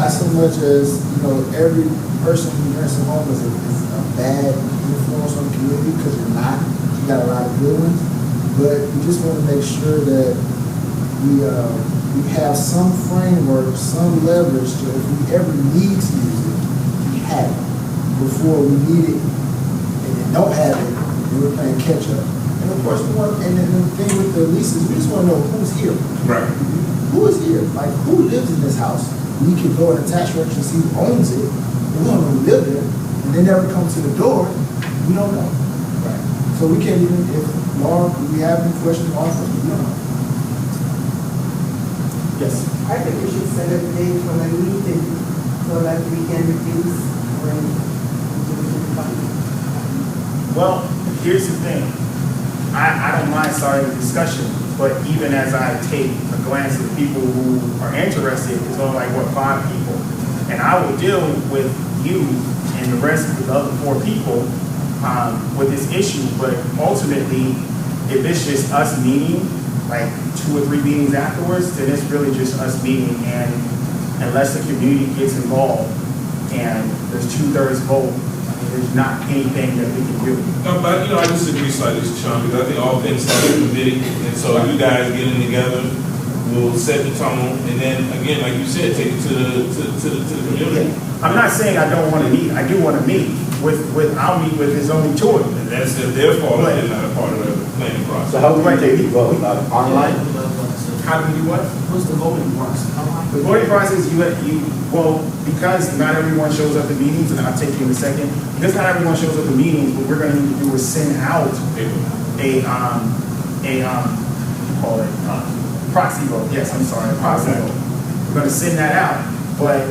so much as, you know, every person who rents a home is a bad influence on the community, because you're not. You got a lot of good ones. But we just want to make sure that we have some framework, some leverage to, if we ever need to use it, we have it. Before we need it and then don't have it, then we're playing catch up. And of course, and then the thing with the leases, we just want to know who's here. Right. Who is here? Like, who lives in this house? We can go in a tax records and see who owns it. We don't know who lives there. And they never come to the door. We don't know. Right. So we can't even, if we have any questions, we don't know. Yes. I think we should set a date for the meeting so that we can reduce when. Well, here's the thing. I don't mind starting the discussion, but even as I take a glance at the people who are interested, it's only like, what, 5 people? And I will deal with you and the rest of the other 4 people with this issue, but ultimately, if it's just us meeting, like 2 or 3 meetings afterwards, then it's really just us meeting, and unless the community gets involved and there's 2/3 vote, there's not anything that we can do. No, but, you know, I disagree slightly, Sean, because I think all things start with committee, and so you guys getting together, we'll set the tone, and then, again, like you said, take it to the community. I'm not saying I don't want to meet, I do want to meet I'll meet with, there's only 2 of them. And that's their fault, they're not a part of the planning process. So how do we take the vote? Online? How do we do what? What's the voting process? The voting process, well, because not everyone shows up to meetings, and I'll take you in a second, because not everyone shows up to meetings, what we're going to need to do is send out proxy vote. Yes, I'm sorry, proxy vote. We're going to send that out, but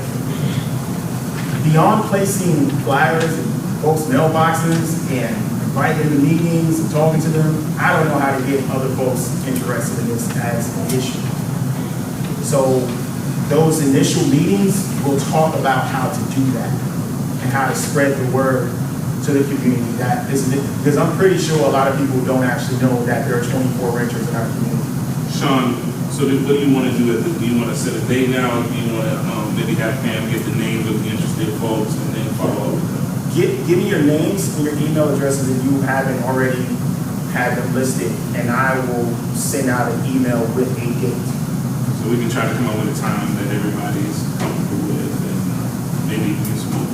beyond placing flyers in folks' mailboxes and inviting them to meetings and talking to them, I don't know how to get other folks interested in this as an issue. So those initial meetings will talk about how to do that and how to spread the word to the community that this is it. Because I'm pretty sure a lot of people don't actually know that there are 24 renters in our community. Sean, so what do you want to do? Do you want to set a date now, or do you want to maybe have Pam get the names of the interested folks and then follow up with them? Give me your names and your email addresses if you haven't already had them listed, and I will send out an email with a date. So we can try to come up with a time that everybody is comfortable with, and maybe use one.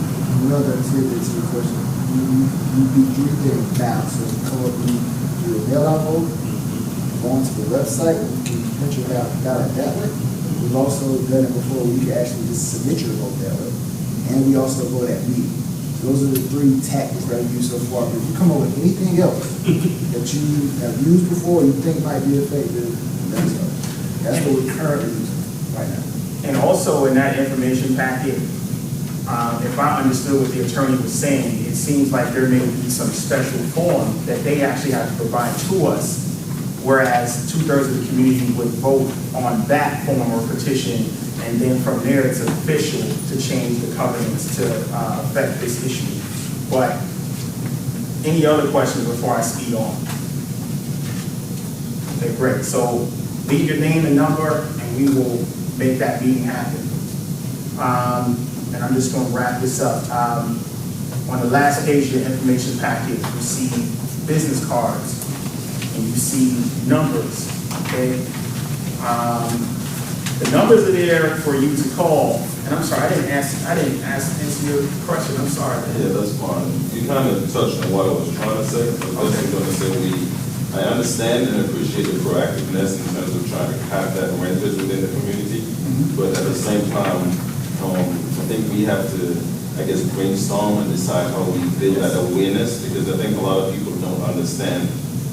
Another tidbit to your question. You do 3 things now. So you come up with your mail-out vote, go onto the website, you can print your ballot that way. We've also done it before where you can actually just submit your vote that way. And we also vote at meeting. Those are the 3 tactics that we use so far. But if you come up with anything else that you have used before, you think might be effective, that's what we're currently using right now. And also in that information packet, if I understood what the attorney was saying, it seems like there may be some special form that they actually have to provide to us, whereas 2/3 of the community would vote on that form or petition, and then from there it's official to change the covenants to affect this issue. But any other questions before I speed on? Okay, great. So leave your name and number, and we will make that meeting happen. And I'm just going to wrap this up. On the last page of your information packet, you see business cards, and you see numbers, okay? The numbers are there for you to call. And I'm sorry, I didn't answer your question. I'm sorry. Yeah, that's fine. You kind of touched on what I was trying to say. I was just going to say I understand and appreciate the proactiveness in terms of trying to have that renters within the community, but at the same time, I think we have to, I guess, brainstorm and decide how we build that awareness, because I think a lot of people don't understand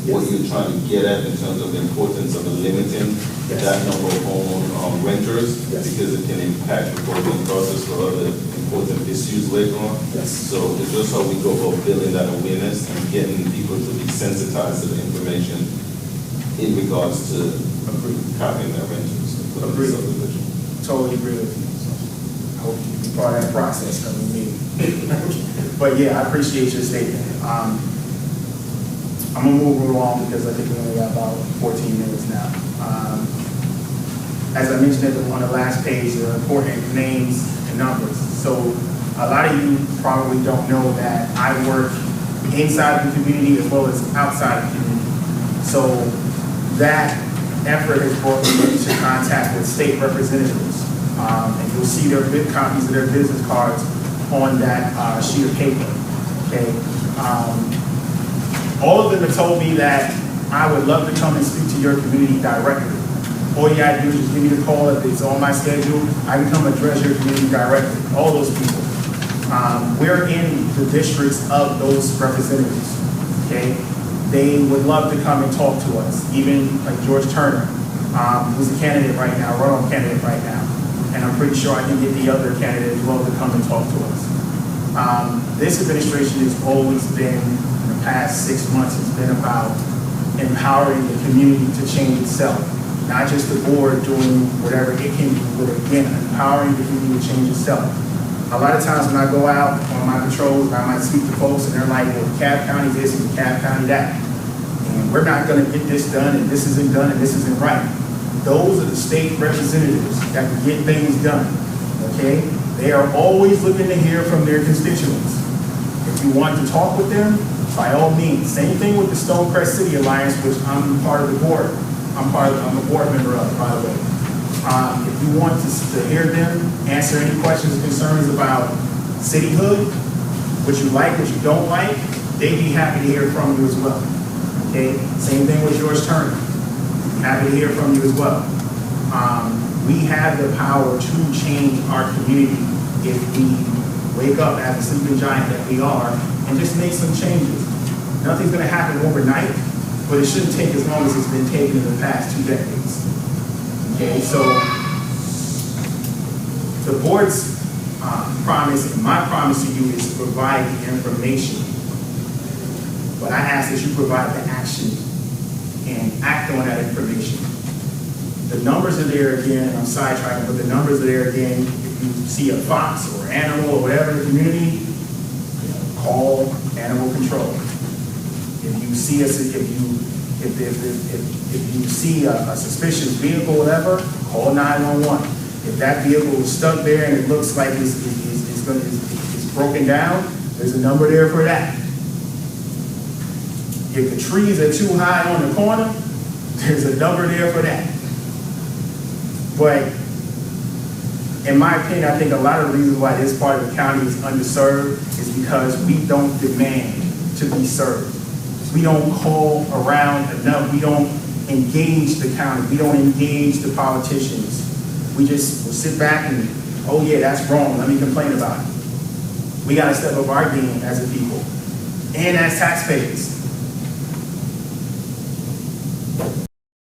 what you're trying to get at in terms of the importance of limiting that number of renters, Yes. because it can impact the voting process for other important issues later on. Yes. So it's just how we go about building that awareness and getting people to be sensitized to the information in regards to capping their renters. for the Agreed. subdivision. Totally agree with you. So I hope you be part of that process coming me. But yeah, I appreciate your statement. I'm gonna move along because I think we only got about 14 minutes now. As I mentioned on the last page, there are important names and numbers. So a lot of you probably don't know that I work inside the community as well as outside the community. So that effort has brought me into contact with state representatives. And you'll see their big copies of their business cards on that sheet of paper, okay? All of them have told me that I would love to come and speak to your community directly. All you gotta do is just give me the call if it's on my schedule. I can come address your community directly, all those people. We're in the districts of those representatives, okay? They would love to come and talk to us, even like George Turner, who's a candidate right now, runoff candidate right now. And I'm pretty sure I can get the other candidate as well to come and talk to us. This administration has always been, in the past 6 months, has been about empowering the community to change itself. Not just the board doing whatever it can do, but again, empowering the community to change itself. A lot of times when I go out on my patrols, I might speak to folks and they're like, well, DeKalb County this and DeKalb County that. And we're not gonna get this done and this isn't done and this isn't right. Those are the state representatives that can get things done, okay? They are always looking to hear from their constituents. If you want to talk with them, by all means. Same thing with the Stonecrest City Alliance, which I'm part of the board. I'm a board member of, by the way. If you want to hear them, answer any questions or concerns about cityhood, what you like, what you don't like, they'd be happy to hear from you as well. Okay? Same thing with George Turner. Happy to hear from you as well. We have the power to change our community if we wake up as a sleeping giant that we are and just make some changes. Nothing's gonna happen overnight, but it shouldn't take as long as it's been taken in the past 2 decades. Okay, so the board's promise and my promise to you is to provide the information, but I ask that you provide the action and act on that information. The numbers are there again, and I'm sidetracking, but the numbers are there again. If you see a fox or animal or whatever in the community, call animal control. If you see if you see a suspicious vehicle, whatever, call 911. If that vehicle is stuck there and it looks like it's broken down, there's a number there for that. If the trees are too high on the corner, there's a number there for that. But in my opinion, I think a lot of the reasons why this part of the county is underserved is because we don't demand to be served. We don't call around enough. We don't engage the county. We don't engage the politicians. We just will sit back and, oh yeah, that's wrong. Let me complain about it. We got to step up our game as a people and as taxpayers.